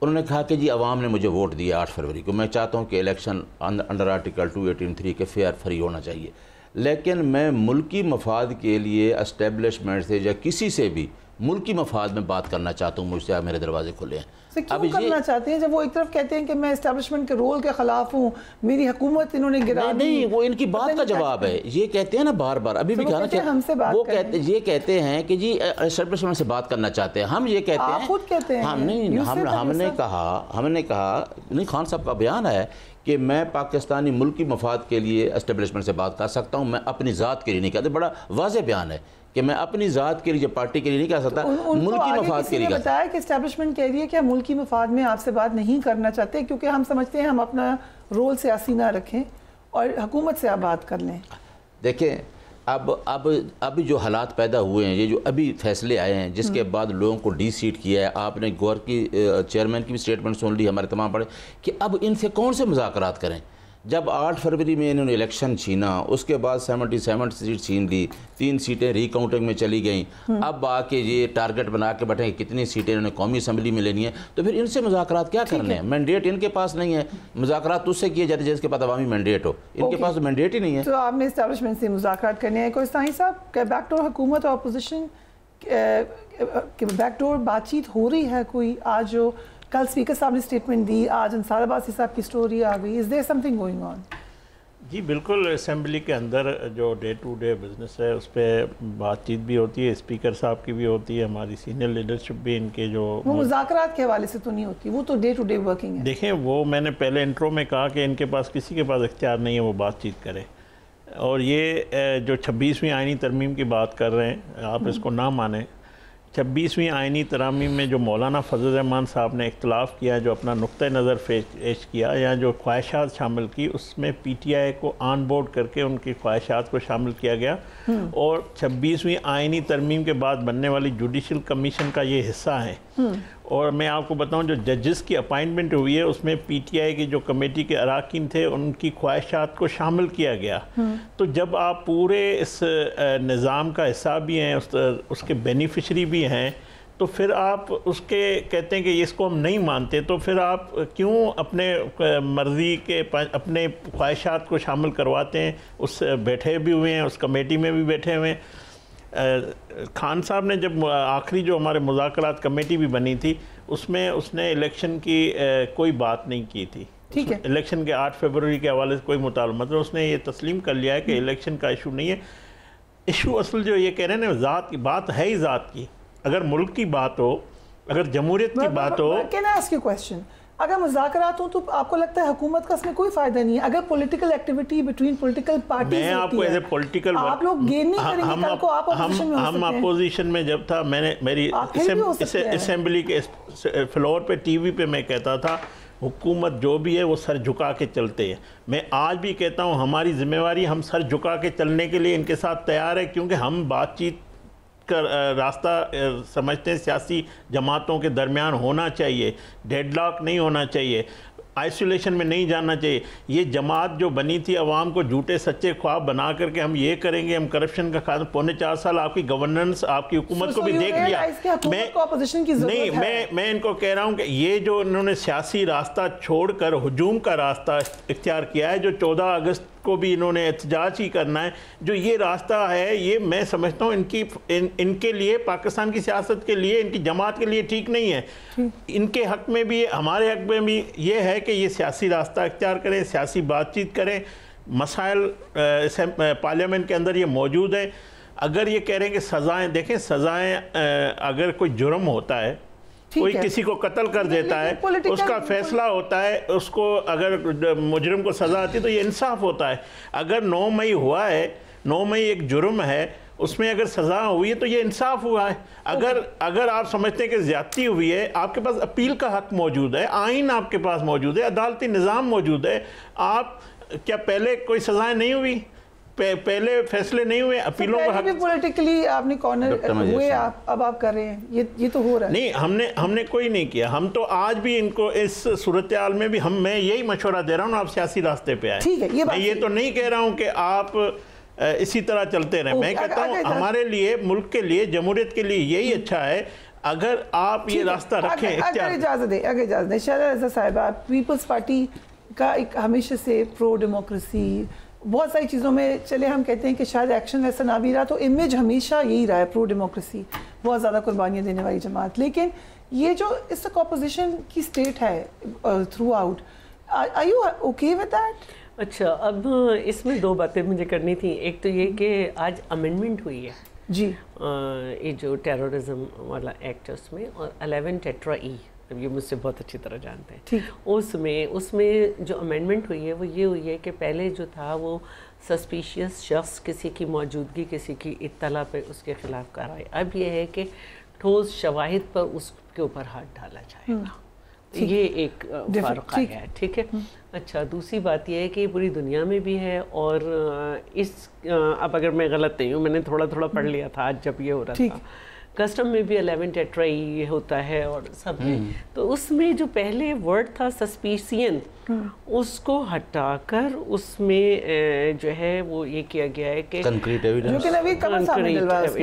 उन्होंने कहा कि जी अवाम ने मुझे वोट दिया 8 फरवरी को, मैं चाहता हूँ कि इलेक्शन अंडर आर्टिकल 283 के फेयर फ्री होना चाहिए। लेकिन मैं मुल्की मफाद के लिए एस्टेब्लिशमेंट से या किसी से भी मुल्की मफाद में बात करना चाहता हूँ, मुझसे मेरे दरवाजे खुले हैं। क्यों करना चाहते हैं जब वो एक तरफ कहते हैं कि मैं एस्टेब्लिशमेंट के रोल के खिलाफ हूँ, मेरी हुकूमत इन्होंने गिरा दी? नहीं, वो इनकी बात का जवाब है। ये कहते हैं ना बार बार, अभी भी कहा ना, वो ये कहते हैं कि जी एस्टेब्लिशमेंट से बात करना चाहते हैं। हम ये कहते हैं, खुद कहते हैं। हाँ, नहीं, हमने कहा नहीं, खान साहब का बयान है कि मैं पाकिस्तानी मुल्की मफाद के लिए एस्टेब्लिशमेंट से बात कर सकता हूँ, मैं अपनी ज़ात के लिए नहीं कहते। बड़ा वाज़ेह बयान है कि मैं अपनी ज़ात के लिए, पार्टी के लिए नहीं कह सकता, मुल्की मफाद के लिए। बताया कि एस्टेब्लिशमेंट कह रही है कि हम मुल्की मफाद में आपसे बात नहीं करना चाहते क्योंकि हम समझते हैं हम अपना रोल सियासी ना रखें और हुकूमत से आप बात कर लें। देखें, अब जो हालात पैदा हुए हैं, ये जो अभी फैसले आए हैं जिसके बाद लोगों को डी-सीट किया है, आपने गौर की चेयरमैन की भी स्टेटमेंट सुन ली, हमारे तमाम पढ़े, कि अब इनसे कौन से मुज़ाकरात करें जब 8 फरवरी में इन्होंने इलेक्शन छीना, उसके बाद 77 सीट छीन ली, 3 सीटें रिकाउंटिंग में चली गई, अब आके ये टारगेट बना के बैठे कितनी सीटें इन्होंने कौमी असम्बली में लेनी है, तो फिर इनसे मुज़ाकरात क्या करने हैं? मैंडेट इनके पास नहीं है, मुज़ाकरात उससे किए जाते जिसके पास अवामी मैंडेट हो, इनके पास तो मैंडेट ही नहीं है। तो आपने इस्टेब्लिशमेंट से मुज़ाकरात करने हैं। कोई साहब, बैकडोर हुकूमत और अपोजिशन बैकडोर बातचीत हो रही है कोई? आज जो कल स्पीकर साहब ने स्टेटमेंट दी, आज अंसार अब्बासी साहब की स्टोरी आ गई, is there something going on? जी बिल्कुल, असेंबली के अंदर जो डे टू डे बिजनेस है उस पर बातचीत भी होती है, स्पीकर साहब की भी होती है, हमारी सीनियर लीडरशिप भी इनके जो वो मुज़ाकरात के हवाले से तो नहीं होती, वो तो डे टू डे वर्किंग है। देखें, वो मैंने पहले इंट्रो में कहा कि इनके पास किसी के पास इख्तियार नहीं है वो बातचीत करे, और ये जो 26वीं आइनी तरमीम की बात कर रहे हैं, आप इसको ना माने, 26वीं आइनी तरमीम में जो मौलाना फजल रहमान साहब ने इख्तलाफ किया, जो अपना नुक्ता नज़र पेश किया या जो ख्वाहिशात शामिल की, उसमें PTI को ऑन बोर्ड करके उनकी ख्वाहिशात को शामिल किया गया, और 26वीं आइनी तरमीम के बाद बनने वाली जुडिशल कमीशन का ये हिस्सा है। और मैं आपको बताऊं, जो जजेस की अपॉइंटमेंट हुई है उसमें PTI की जो कमेटी के अराकीन थे उनकी ख्वाहिशात को शामिल किया गया। तो जब आप पूरे इस निज़ाम का हिस्सा भी हैं, उसके बेनिफिशरी भी हैं, तो फिर आप उसके कहते हैं कि इसको हम नहीं मानते, तो फिर आप क्यों अपने मर्ज़ी के अपने ख्वाहिशात को शामिल करवाते हैं? उस बैठे भी हुए हैं, उस कमेटी में भी बैठे हुए हैं। खान साहब ने जब आखिरी जो हमारे मुज़ाकरात कमेटी भी बनी थी उसमें उसने इलेक्शन की कोई बात नहीं की थी। ठीक है, इलेक्शन के 8 फरवरी के हवाले से कोई मुताल्लुक, मतलब उसने ये तस्लीम कर लिया है कि इलेक्शन का इशू नहीं है। इशू असल जो ये कह रहे हैं ना, ज़ात की बात है ही ज़ात की। अगर मुल्क की बात हो, अगर जमहूरियत की बात हो, can I ask you question? अगर मुज़ाकरात हो तो आपको लगता है हुकूमत का इसमें कोई फायदा नहीं है? अगर political activity between political parties मैं आपको एज ए पॉलिटिकल, आप लोग गेन नहीं करेंगे कल को, आप अपोजिशन में हो सकते हैं। हम अपोजिशन में जब था, मैंने मेरी असेंबली के फ्लोर पे टीवी पे मैं कहता था हुकूमत जो भी है वो सर झुका के चलते हैं। मैं आज भी कहता हूँ हमारी जिम्मेवारी, हम सर झुका के चलने के लिए इनके साथ तैयार है, क्योंकि हम बातचीत का रास्ता समझते हैं सियासी जमातों के दरमियान होना चाहिए, डेडलॉक नहीं होना चाहिए, आइसोलेशन में नहीं जाना चाहिए। ये जमात जो बनी थी अवाम को झूठे सच्चे ख्वाब बना करके हम ये करेंगे, हम करप्शन का खात्मा, पौने 4 साल आपकी गवर्नेंस, आपकी हुकूमत को भी देख लिया। मैं इनको कह रहा हूँ कि ये जो इन्होंने सियासी रास्ता छोड़कर हुजूम का रास्ता इख्तियार किया है, जो 14 अगस्त को भी इन्होंने एहतजाज ही करना है, जो ये रास्ता है, ये मैं समझता हूँ इनके लिए, पाकिस्तान की सियासत के लिए, इनकी जमात के लिए ठीक नहीं है। इनके हक में भी, हमारे हक में भी ये है कि ये सियासी रास्ता इख्तियार करें, सियासी बातचीत करें। मसाइल पार्लियामेंट के अंदर ये मौजूद है। अगर ये कह रहे हैं कि सज़ाएँ, देखें सज़ाएँ, अगर कोई जुर्म होता है, कोई किसी को कत्ल कर देता है, उसका फैसला होता है, उसको अगर मुजरिम को सज़ा आती है तो ये इंसाफ होता है। अगर 9 मई हुआ है, 9 मई एक जुर्म है, उसमें अगर सज़ा हुई है तो ये इंसाफ हुआ है। अगर आप समझते हैं कि ज़्यादती हुई है, आपके पास अपील का हक मौजूद है, आइन आपके पास मौजूद है, अदालती निज़ाम मौजूद है। आप क्या पहले कोई सज़ाएँ नहीं हुई, पहले फैसले नहीं हुए, अपीलों का हक पॉलिटिकली आपने कॉर्नर हुए, अब आप कर रहे हैं, ये तो हो रहा है। नहीं, हमने कोई नहीं किया। हम तो आज भी इनको इस सूरत हाल में भी मैं यही मशवरा दे रहा हूँ, आप सियासी रास्ते पे आए। ठीक है, मैं ये तो नहीं कह रहा हूँ कि आप इसी तरह चलते रहें। मैं कहता हूँ हमारे लिए, मुल्क के लिए, जमहूरियत के लिए यही अच्छा है अगर आप ये रास्ता रखें। अगर इजाज़त दें शहरा रज़ा साहिबा, पीपल्स पार्टी का एक हमेशा से प्रो डेमोक्रेसी, बहुत सारी चीज़ों में चले हम कहते हैं कि शायद एक्शन ऐसा ना भी रहा, तो इमेज हमेशा यही रहा है प्रो डेमोक्रेसी, बहुत ज़्यादा कुर्बानियाँ देने वाली जमात। लेकिन ये जो इस अपोजिशन की स्टेट है throughout, are you okay with that? अच्छा, अब इसमें 2 बातें मुझे करनी थी। एक तो ये कि आज अमेंडमेंट हुई है जी, ये जो टेररिज्म वाला एक्ट है उसमें, और 11 टेट्रा ई, अब ये मुझसे बहुत अच्छी तरह जानते हैं। उसमें जो अमेंडमेंट हुई है वो ये हुई है कि पहले जो था वो सस्पिशियस शख्स, किसी की मौजूदगी, किसी की इत्तला पे उसके खिलाफ कार्रवाई। अब ये है कि ठोस शवाहिद पर उसके ऊपर हाथ डाला जाएगा। ये एक फ़र्क आया है, ठीक है। अच्छा, दूसरी बात यह है कि पूरी दुनिया में भी है, और अब अगर मैं गलत नहीं हूँ, मैंने थोड़ा पढ़ लिया था आज जब ये हो रहा था, कस्टम में भी 11 टेट्रा ई होता है और सब है। तो उसमें जो पहले वर्ड था सस्पिशियन, उसको हटाकर उसमें जो है वो ये किया गया है कि कंक्रीट एविडेंस,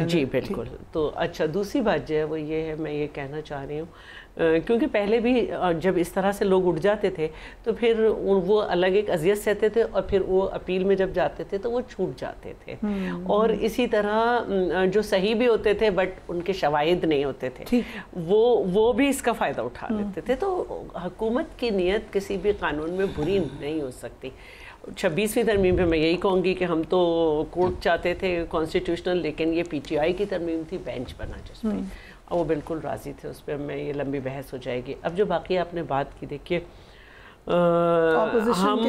जी बिल्कुल। तो अच्छा, दूसरी बात जो है वो ये है, मैं ये कहना चाह रही हूँ क्योंकि पहले भी जब इस तरह से लोग उठ जाते थे तो फिर वो अलग एक अजियत सहते थे और फिर वो अपील में जब जाते थे तो वो छूट जाते थे। और इसी तरह जो सही भी होते थे बट उनके शवाहिद नहीं होते थे, वो भी इसका फ़ायदा उठा लेते थे। तो हुकूमत की नीयत किसी भी कानून में बुरी नहीं हो सकती। 26वीं तरमीम पे मैं यही कहूँगी कि हम तो कोर्ट चाहते थे कॉन्स्टिट्यूशनल, लेकिन ये PTI की तरमीम थी, बेंच बना जिसमें, और वो बिल्कुल राज़ी थे उस पर। मैं ये लंबी बहस हो जाएगी। अब जो बाकी आपने बात की, देखिए हम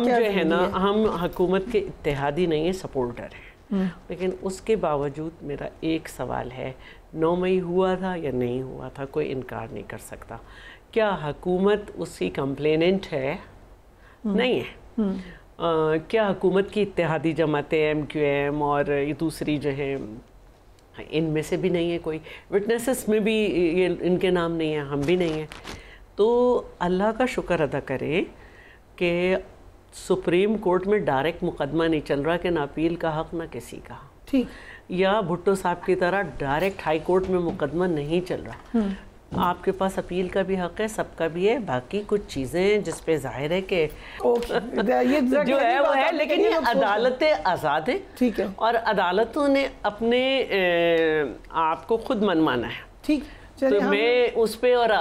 जो है ना, हम हुकूमत के इत्तेहादी नहीं हैं, सपोर्टर हैं, लेकिन उसके बावजूद मेरा एक सवाल है, 9 मई हुआ था या नहीं हुआ था, कोई इनकार नहीं कर सकता। क्या हुकूमत उसकी कंप्लेनेंट है? नहीं है। क्या हुकूमत की इत्तेहादी जमातें MQM और ये दूसरी जो है, इनमें से भी नहीं है कोई, विटनेसेस में भी ये इनके नाम नहीं है, हम भी नहीं हैं। तो अल्लाह का शुक्र अदा करें कि सुप्रीम कोर्ट में डायरेक्ट मुकदमा नहीं चल रहा कि ना अपील का हक़ ना किसी का, ठीक, या भुट्टो साहब की तरह डायरेक्ट हाई कोर्ट में मुकदमा नहीं चल रहा। आपके पास अपील का भी हक है, सबका भी है। बाकी कुछ चीज़ें जिस पे जाहिर है कि ये जो है वो है, लेकिन ये अदालतें आज़ाद है, ठीक है, और अदालतों ने अपने आप को खुद मनमाना है, ठीक। तो मैं उस पे, और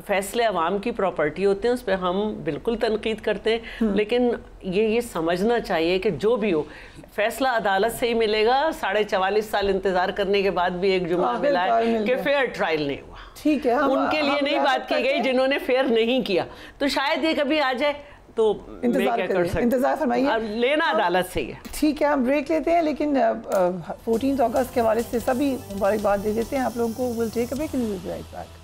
फैसले अवाम की प्रॉपर्टी होते हैं, उस पर हम बिल्कुल तनकीद करते हैं, लेकिन ये समझना चाहिए कि जो भी हो फैसला अदालत से ही मिलेगा। 44.5 साल इंतज़ार करने के बाद भी एक जुमा मिला है कि फेयर ट्रायल नहीं हुआ, ठीक है। उनके लिए नहीं बात की गई जिन्होंने फेयर नहीं किया, तो शायद ये कभी आ जाए, तो इंतजार फरमाइए, लेना अदालत से ही है। ठीक है, हम ब्रेक लेते हैं, लेकिन 14 अगस्त के हवाले से सभी मुबारकबाद दे देते हैं आप लोगों को। Will take a break and we will be right back.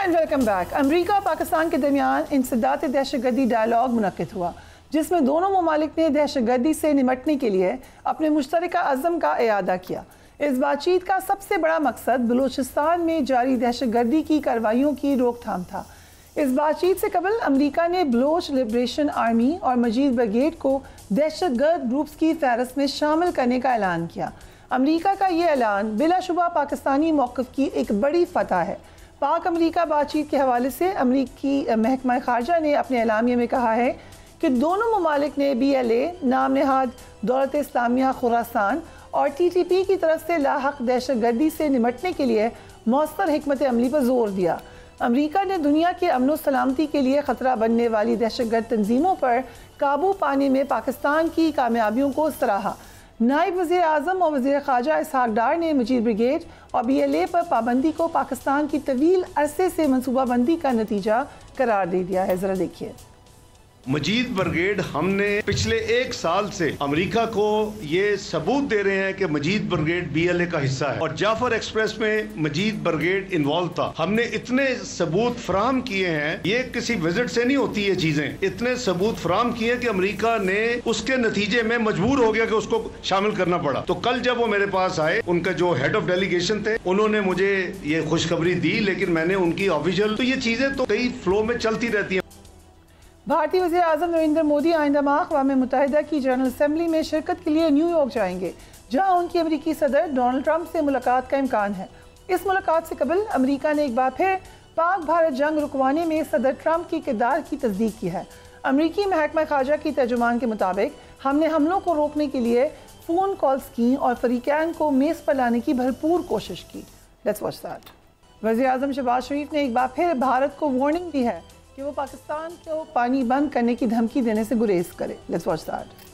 Welcome back. America और पाकिस्तान के दरमियान इंसदात दहशतगर्दी डायलॉग मुनक्किद हुआ, जिसमें दोनों ममालिक ने दहशतगर्दी से निपटने के लिए अपने मुश्तरका अज़्म का इआदा किया। इस बातचीत का सबसे बड़ा मकसद बलूचिस्तान में जारी दहशतगर्दी की कार्रवाइयों की रोकथाम था। इस बातचीत से कबल अमरीका ने बलोच लिबरेशन आर्मी और मजीद ब्रिगेड को दहशतगर्द ग्रुप्स की फहरिस्त में शामिल करने का ऐलान किया। अमरीका का ये ऐलान बिलाशुबा पाकिस्तानी मौक़िफ़ की एक बड़ी फतह है। पाक अमरीका बातचीत के हवाले से अमरीकी महकमा खारजा ने अपने एलामिये में कहा है कि दोनों ममालिक ने BLA नाम नहाद दौलत इस्लामिया खुरासान और TTP की तरफ से लाहक दहशतगर्दी से निपटने के लिए मौसर हिकमत अमली पर जोर दिया। अमरीका ने दुनिया के अमन व सलामती के लिए ख़तरा बनने वाली दहशतगर्द तंजीमों पर काबू पाने में पाकिस्तान की कामयाबियों को सराहा। नायब वज़ीर आज़म और वज़ीर ख़ारजा इसहाक डार ने मजीद ब्रिगेड और BLA पर पाबंदी को पाकिस्तान की तवील अरसे से मनसूबाबंदी का नतीजा करार दे दिया है। ज़रा देखिए। मजीद ब्रिगेड, हमने पिछले 1 साल से अमेरिका को ये सबूत दे रहे हैं कि मजीद ब्रिगेड BLA का हिस्सा है और जाफर एक्सप्रेस में मजीद ब्रिगेड इन्वॉल्व था। हमने इतने सबूत फराहम किए हैं, ये किसी विजिट से नहीं होती ये चीजें, इतने सबूत फराहम किए कि अमेरिका ने उसके नतीजे में मजबूर हो गया कि उसको शामिल करना पड़ा। तो कल जब वो मेरे पास आए, उनका जो हेड ऑफ डेलीगेशन थे, उन्होंने मुझे ये खुशखबरी दी, लेकिन मैंने उनकी ऑफिशियल, तो ये चीजें तो कई फ्लो में चलती रहती है। भारतीय वज़ीर आज़म नरेंद्र मोदी आइंदा माह अक़वाम मुत्तहिदा की जनरल असम्बली में शिरकत के लिए न्यूयॉर्क जाएंगे, जहां उनकी अमरीकी सदर डोनाल्ड ट्रंप से मुलाकात का इम्कान है। इस मुलाकात से कबल अमरीका ने एक बार फिर पाक भारत जंग रुकवाने में सदर ट्रंप की किरदार की तस्दीक की है। अमरीकी महकमा खारजा की तर्जुमान के मुताबिक हमने हमलों को रोकने के लिए फ़ोन कॉल्स की और फरीकैन को मेज़ पर लाने की भरपूर कोशिश की। Let's watch that. वज़ीर आज़म शहबाज शरीफ ने एक बार फिर भारत को वार्निंग दी है कि वो पाकिस्तान को पानी बंद करने की धमकी देने से गुरेज करे। Let's watch that.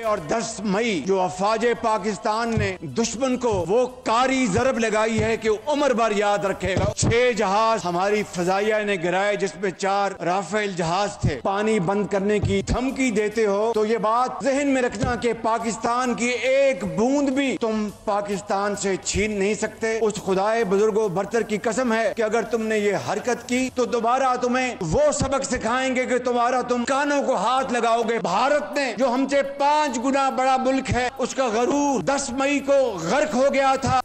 और 10 मई जो अफवाज पाकिस्तान ने दुश्मन को वो कारी जरब लगाई है कि उम्र भर याद रखेगा। 6 जहाज हमारी फजाइया ने गिराए, जिसमें 4 राफेल जहाज थे। पानी बंद करने की धमकी देते हो तो ये बात जहन में रखना कि पाकिस्तान की एक बूंद भी तुम पाकिस्तान से छीन नहीं सकते। उस खुदाए बुजुर्गो बरतर की कसम है कि अगर तुमने ये हरकत की तो दोबारा तुम्हें वो सबक सिखाएंगे कि तुम कानों को हाथ लगाओगे। भारत ने जो हमसे 5 गुना बड़ा मुल्क है, उसका गरूर 10 मई को गर्क हो गया था।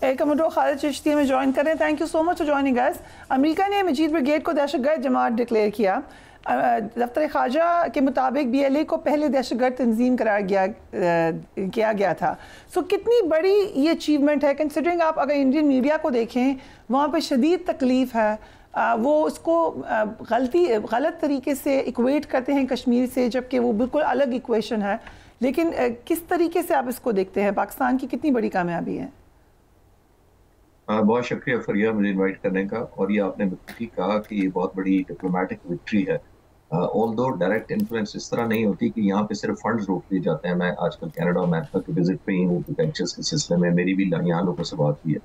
कमोडोर खालिद चिश्ती में ज्वाइन कर रहे हैं। Thank you so much for joining us. America ने मजीद ब्रिगेड को दहशतगर्द जमात डिक्लेयर किया। दफ्तर ख़ारजा के मुताबिक BLA को पहले दहशतगर्द तंजीम करार किया गया था। सो कितनी बड़ी ये अचीवमेंट है, कंसिडरिंग आप अगर इंडियन मीडिया को देखें वहाँ पर शदीद तकलीफ़ है, वो उसको गलत तरीके से इक्वेट करते हैं कश्मीर से, जबकि वो बिल्कुल अलग इक्वेशन है। लेकिन किस तरीके से आप इसको देखते हैं, पाकिस्तान की कितनी बड़ी कामयाबी है? बहुत शुक्रिया फरिया मुझे इनवाइट करने का। और ये आपने ठीक कहा कि ये बहुत बड़ी डिप्लोमेटिक विक्ट्री है। ऑल्दो डायरेक्ट इन्फ्लुएंस इस तरह नहीं होती कि यहाँ पे सिर्फ फंड्स रोक दिए जाते हैं। मैं आजकल कनाडा अमेरिका के विजिट पे ही हूँ, लेक्चर्स के सिलसिले में मेरी भी यहाँ लोगों से बात हुई है।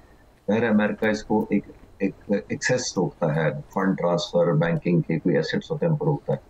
खैर अमेरिका इसको एक एक्सेस रोकता है, फंड ट्रांसफर, बैंकिंग के कोई एसेट्स होते हैं उनको रोकता है।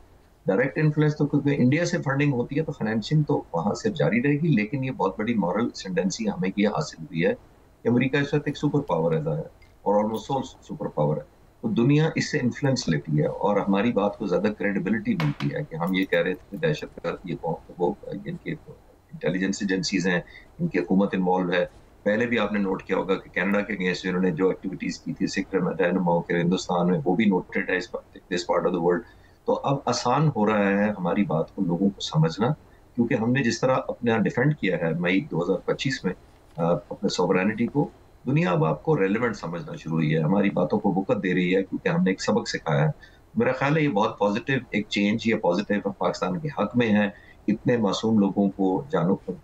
डायरेक्ट इन्फ्लुएंस तो क्योंकि इंडिया से फंडिंग होती है तो फाइनेंसिंग तो वहाँ से जारी रहेगी, लेकिन ये बहुत बड़ी मॉरल एसेंडेंसी हमें ये हासिल हुई है कि अमेरिका इस वक्त एक सुपर पावर है और ऑलमोस्ट सोल सुपर पावर है। तो दुनिया इससे इन्फ्लुएंस लेती है और हमारी बात को ज्यादा क्रेडिबिलिटी मिलती है कि हम ये कह रहे थे कि दहशतगर्द ये वो इनके इंटेलिजेंस एजेंसीज हैं, इनकी हुकूमत इन्वॉल्व है। पहले भी आपने नोट किया होगा कि कनाडा के अगेंस्ट इन्होंने जो एक्टिविटीज की थी सिख रहनुमाओं के हिंदुस्तान में, वो भी नोटेड है this part of the world. तो अब आसान हो रहा है हमारी बात को लोगों को समझना, क्योंकि हमने जिस तरह अपना डिफेंड किया है मई 2025 में अपने सॉवरेनिटी को, दुनिया अब आपको रेलेवेंट समझना शुरू हुई है, हमारी बातों को वक़्त दे रही है क्योंकि हमने एक सबक सिखाया है। मेरा ख्याल है ये बहुत पॉजिटिव एक चेंज, ये पॉजिटिव पाकिस्तान के हक में है। इतने मासूम लोगों को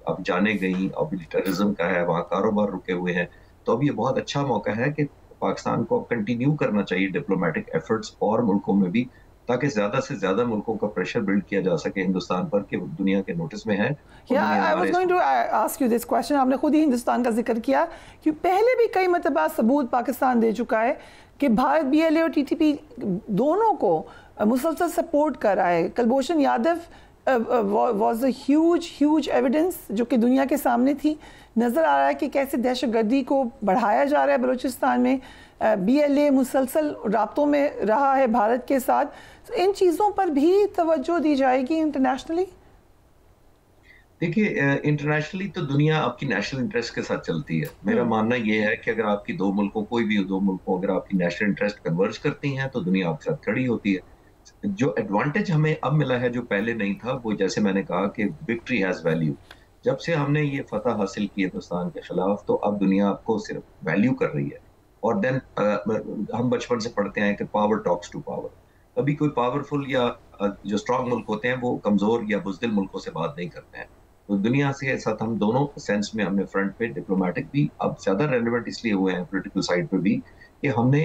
अब जाने गई, अब टेररिज्म का है, वहाँ कारोबार रुके हुए हैं, तो अब ये बहुत अच्छा मौका है कि पाकिस्तान को अब कंटिन्यू करना चाहिए डिप्लोमेटिक एफर्ट्स और मुल्कों में भी, ताकि ज्यादा से ज्यादा मुल्कों का प्रेशर बिल्ड किया जा सके हिंदुस्तान पर कि दुनिया के नोटिस में है। I was going to ask you this question. आपने खुद ही हिंदुस्तान का जिक्र किया कि पहले भी कई मरतबा सबूत पाकिस्तान दे चुका है कि भारत BLA और TTP दोनों को मुसलसल सपोर्ट कर रहा है। Kulbhushan Yadav was a huge evidence जो कि दुनिया के सामने थी। नज़र आ रहा है कि कैसे दहशतगर्दी को बढ़ाया जा रहा है बलूचिस्तान में। BLA मुसलसल राब्तों में रहा है भारत के साथ। इन चीज़ों पर भी तवज्जो दी जाएगी इंटरनेशनली? देखिए इंटरनेशनली तो दुनिया आपकी नेशनल इंटरेस्ट के साथ चलती है। मेरा मानना ये है कि अगर आपकी दो मुल्कों कोई भी दो मुल्कों अगर आपकी नेशनल इंटरेस्ट कन्वर्ज करती हैं तो दुनिया आपके साथ खड़ी होती है। जो एडवांटेज हमें अब मिला है जो पहले नहीं था, वो जैसे मैंने कहा कि विक्ट्री हैज वैल्यू। जब से हमने ये फतह हासिल की हिंदुस्तान के खिलाफ तो अब दुनिया आपको सिर्फ वैल्यू कर रही है। और देन हम बचपन से पढ़ते हैं कि पावर टॉक्स टू पावर। कभी कोई पावरफुल या जो स्ट्रांग मुल्क होते हैं वो कमजोर या बुज़दिल मुल्कों से बात नहीं करते हैं। तो दुनिया से साथ हम दोनों सेंस में हमने फ्रंट पे डिप्लोमेटिक भी अब ज्यादा रेलेवेंट इसलिए हुए हैं पॉलिटिकल साइड पे भी कि हमने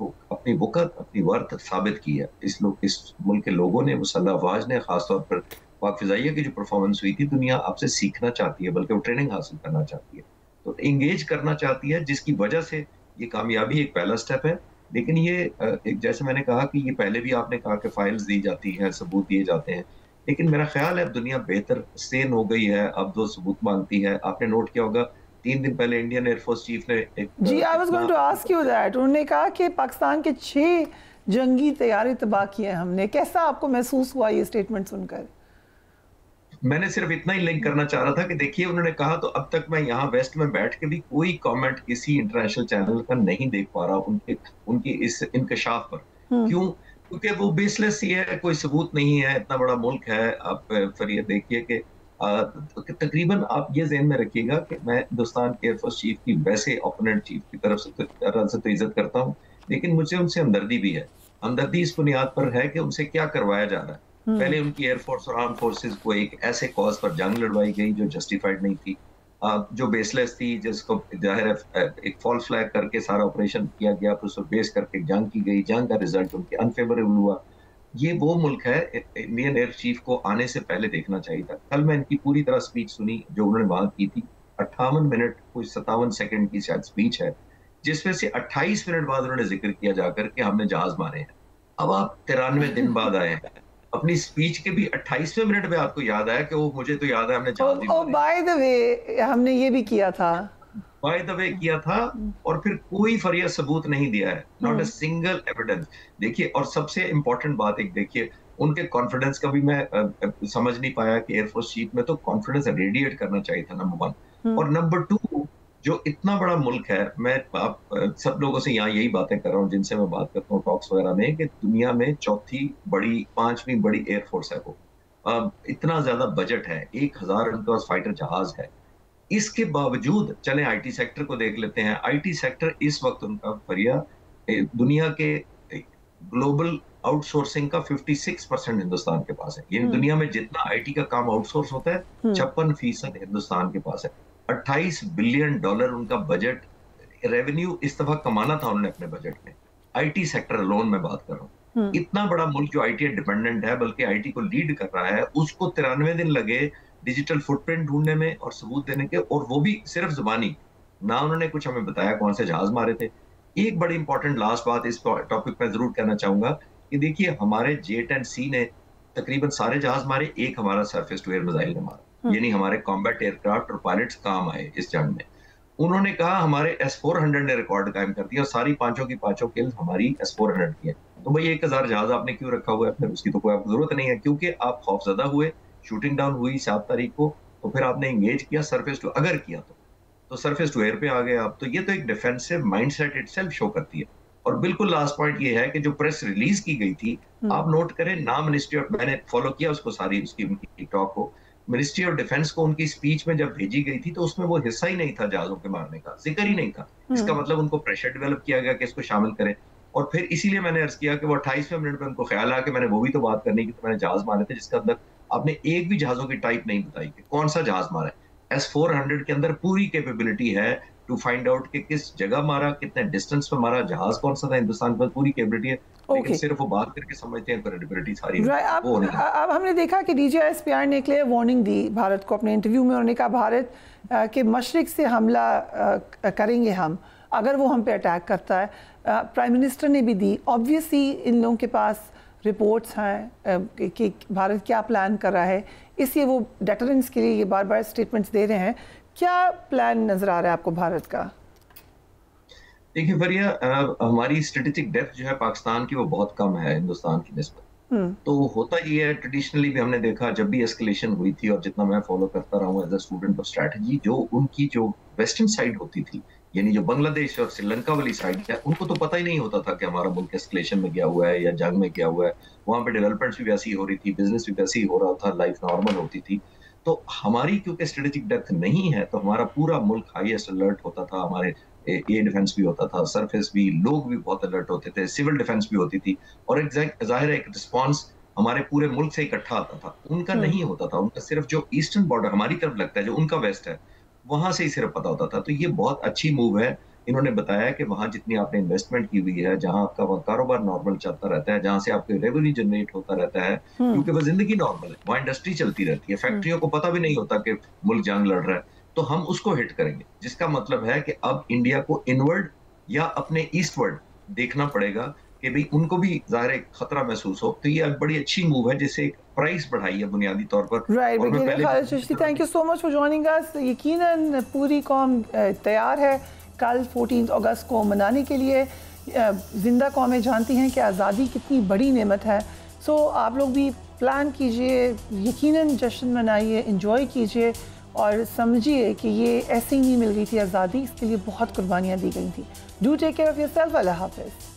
अपनी वक़्त अपनी वर्थ साबित की है। इस मुल्क के लोगों ने, मुसल्लह अफवाज ने, खासतौर पर पाक फ़िज़ाइया की जो परफॉर्मेंस हुई थी, दुनिया आपसे सीखना चाहती है, बल्कि वो ट्रेनिंग हासिल करना चाहती है, तो इंगेज करना चाहती है, जिसकी वजह से ये कामयाबी एक पहला स्टेप है। लेकिन ये एक जैसे मैंने कहा कि ये पहले भी आपने कहा कि फाइल्स दी जाती हैं, सबूत दिए जाते हैं, लेकिन मेरा ख्याल है अब दुनिया बेहतर सेन हो गई है, अब जो सबूत मांगती है। आपने नोट किया होगा 3 दिन पहले इंडियन एयरफोर्स चीफ ने जी I was going to ask you that, उन्होंने कहा कि पाकिस्तान के 6 जंगी तैयारी तबाह किए हमने। कैसा आपको महसूस हुआ ये स्टेटमेंट सुनकर? मैंने सिर्फ इतना ही लिंक करना चाह रहा था कि देखिए उन्होंने कहा, तो अब तक मैं यहाँ वेस्ट में बैठ के भी कोई कमेंट किसी इंटरनेशनल चैनल का नहीं देख पा रहा उनके इस इंकशाफ पर। क्यों? क्योंकि वो बेसलेस ही है, कोई सबूत नहीं है, इतना बड़ा मुल्क है। आप फिर ये देखिए कि तकरीबन आप ये ज़हन में रखिएगा कि मैं हिंदुस्तान के एयरफोर्स चीफ की वैसे ओपोनेंट चीफ की तरफ से तो इज्जत करता हूँ, लेकिन मुझे उनसे हमदर्दी भी है। हमदर्दी इस बुनियाद पर है कि उनसे क्या करवाया जा रहा है। पहले उनकी एयरफोर्स और आर्म फोर्सेस को एक ऐसे कॉज पर जंग लड़वाई गई जो जस्टिफाइड नहीं थी, जो बेसलेस थी, जिसको जाहिर है एक फॉल्स फ्लैग करके सारा ऑपरेशन किया गया, फिर उसको बेस करके जंग की गई, जंग का रिजल्ट उनके अनफेवरेबल हुआ। ये वो मुल्क है, इंडियन एयर चीफ को आने से पहले देखना चाहिए था। कल मैं इनकी पूरी तरह स्पीच सुनी जो उन्होंने वहां की थी, 58 मिनट कोई 57 सेकंड की शायद स्पीच है, जिसमें से 28 मिनट बाद उन्होंने जिक्र किया जाकर कि हमने जहाज मारे हैं। अब आप 93 दिन बाद आए हैं, अपनी स्पीच के भी 28वें मिनट में आपको याद आया कि वो मुझे तो याद है हमने जहाज बाय द वे हमने ये भी किया था, बाय द वे किया था, और फिर कोई फरिया सबूत नहीं दिया है, नॉट अ सिंगल एविडेंस। देखिए, और सबसे इंपॉर्टेंट बात एक देखिए, उनके कॉन्फिडेंस का भी मैं समझ नहीं पाया कि एयरफोर्स चीफ में तो कॉन्फिडेंस रेडिएट करना चाहिए था, नंबर 1। और नंबर 2, जो इतना बड़ा मुल्क है, मैं आप सब लोगों से यहाँ यही बातें कर रहा हूँ जिनसे मैं बात करता हूँ टॉक्स वगैरह में, कि दुनिया में पांचवी बड़ी एयरफोर्स है वो। इतना ज्यादा बजट है, 1000 उनके पास फाइटर जहाज है। इसके बावजूद चले आईटी सेक्टर को देख लेते हैं। आईटी सेक्टर इस वक्त उनका फरिया दुनिया के ग्लोबल आउटसोर्सिंग का 56% हिंदुस्तान के पास है। यानी दुनिया में जितना आईटी का काम आउटसोर्स होता है 56% हिंदुस्तान के पास है। 28 बिलियन डॉलर उनका बजट रेवेन्यू इस दफा कमाना था उन्होंने अपने बजट में। आईटी सेक्टर अलोन में बात कर रहा हूँ। इतना बड़ा मुल्क जो आईटी डिपेंडेंट है, बल्कि आईटी को लीड कर रहा है, उसको 93 दिन लगे डिजिटल फुटप्रिंट ढूंढने में और सबूत देने के, और वो भी सिर्फ जुबानी ना। उन्होंने कुछ हमें बताया कौन से जहाज मारे थे। एक बड़ी इंपॉर्टेंट लास्ट बात इस टॉपिक पर जरूर कहना चाहूंगा कि देखिए, हमारे J-10C ने तकरीबन सारे जहाज मारे, एक हमारा सरफेस टू एयर मिसाइल ने मारा। यानी हमारे कॉम्बैट एयरक्राफ्ट और पायलट्स काम आए इस जंग में। उन्होंने कहा हमारे S-400 ने रिकॉर्ड कायम कर दिया और सारी पांचों की पांचों किल्स हमारी S-400 की है। तो भाई 1000 जहाज आपने क्यों रखा हुआ है? फिर उसकी तो कोई आपको जरूरत नहीं है, क्योंकि आप खौफजदा हुए, शूटिंग डाउन हुई 7 तारीख को, तो फिर आपने एंगेज किया सरफेस टू, अगर किया तो सरफेस टू एयर पे आ गए आप। तो ये तो एक डिफेंसिव माइंडसेट इटसेल्फ शो करती है। और बिल्कुल लास्ट पॉइंट ये है कि जो प्रेस रिलीज की गई थी, आप नोट करें ना, मिनिस्ट्री ऑफ, मैंने फॉलो किया उसको, सारी उसकी टॉक को, मिनिस्ट्री ऑफ डिफेंस को उनकी स्पीच में जब भेजी गई थी तो उसमें वो हिस्सा ही नहीं था जहाजों के मारने का, जिक्र ही नहीं था। इसका मतलब उनको प्रेशर डेवलप किया गया कि इसको शामिल करें। और फिर इसीलिए मैंने अर्ज किया कि वो 28वें मिनट में उनको ख्याल आया कि मैंने वो भी तो बात करनी कि तो मैंने जहाज मारे थे जिसके अंदर आपने एक भी जहाजों की टाइप नहीं बताई कि कौन सा जहाज मारा है। S-400 के अंदर पूरी कैपेबिलिटी है टू फाइंड आउट कि किस जगह मारा, कितने डिस्टेंस पे मारा, जहाज कौन सा था, हिंदुस्तान पर पूरी कैपेबिलिटी है। लेकिन सिर्फ वो बात करके समझते हैं क्रेडिबिलिटी सारी अब हमने देखा कि DJISPR ने क्लियर वार्निंग दी भारत को अपने इंटरव्यू में। उन्होंने कहा भारत के मशरिक से हमला करेंगे हम अगर वो हम पे अटैक करता है। प्राइम मिनिस्टर ने भी दी। ऑब्वियसली इन लोगों के पास रिपोर्ट्स हैं कि भारत क्या प्लान कर रहा है, इसलिए वो डेटरेंस के लिए ये बार बार स्टेटमेंट्स दे रहे हैं। क्या प्लान नजर आ रहा है आपको भारत का? देखिए फरिया, हमारी स्ट्रेटेजिक डेप्थ जो है पाकिस्तान की वो बहुत कम है हिंदुस्तान की निस्बत। तो होता ये है, ट्रेडिशनली भी हमने देखा जब भी एस्केलेशन हुई थी, और जितना मैं फॉलो करता रहा हूँ as a student of strategy, जो उनकी जो वेस्टर्न साइड होती थी, यानी जो बांग्लादेश और श्रीलंका वाली साइड है, उनको तो पता ही नहीं होता था कि हमारा मुल्क एस्केलेशन में गया हुआ है या जंग में गया हुआ है। वहाँ पे डेवलपमेंट्स भी वैसी हो रही थी, बिजनेस भी वैसी हो रहा था, लाइफ नॉर्मल होती थी। तो हमारी क्योंकि स्ट्रेटेजिक डेप्थ नहीं है, तो हमारा पूरा मुल्क हाईएस्ट अलर्ट होता था। हमारे एयर डिफेंस भी होता था, सरफेस भी, लोग भी बहुत अलर्ट होते थे, सिविल डिफेंस भी होती थी, और एग्जैक्ट जाहिर है एक रिस्पॉन्स हमारे पूरे मुल्क से इकट्ठा आता था। उनका नहीं होता था, उनका सिर्फ जो ईस्टर्न बॉर्डर हमारी तरफ लगता है, जो उनका वेस्ट है, वहां से ही सिर्फ पता होता था। तो ये बहुत अच्छी मूव है। इन्होंने बताया कि वहां जितनी आपने इन्वेस्टमेंट की हुई है, जहां आपका कारोबार नॉर्मल चलता रहता है, जहां से आपके रेवेन्यू जनरेट होता रहता है, क्योंकि वो जिंदगी नॉर्मल है, वहाँ इंडस्ट्री चलती रहती है, फैक्ट्रियों को पता भी नहीं होता कि मुल्क जंग लड़ रहा है, तो हम उसको हिट करेंगे। जिसका मतलब है कि अब इंडिया को इनवर्ड या अपने ईस्टवर्ड देखना पड़ेगा कि भाई उनको भी ज़ाहिर खतरा महसूस हो। तो ये बड़ी अच्छी मूव है, जिससे एक प्राइस बढ़ाई है बुनियादी तौर पर। Right, thank you so much for joining us. यकीनन पूरी कौम तैयार है कल 14 अगस्त को मनाने के लिए। जिंदा कौमें जानती हैं कि आज़ादी कितनी बड़ी नेमत है। सो आप लोग भी प्लान कीजिए, यकीनन जश्न मनाइए, इंजॉय कीजिए और समझिए कि ये ऐसे ही नहीं मिल गई थी आज़ादी, इसके लिए बहुत कुर्बानियाँ दी गई थी। Do take care of yourself. अल्लाह हाफ़िज़।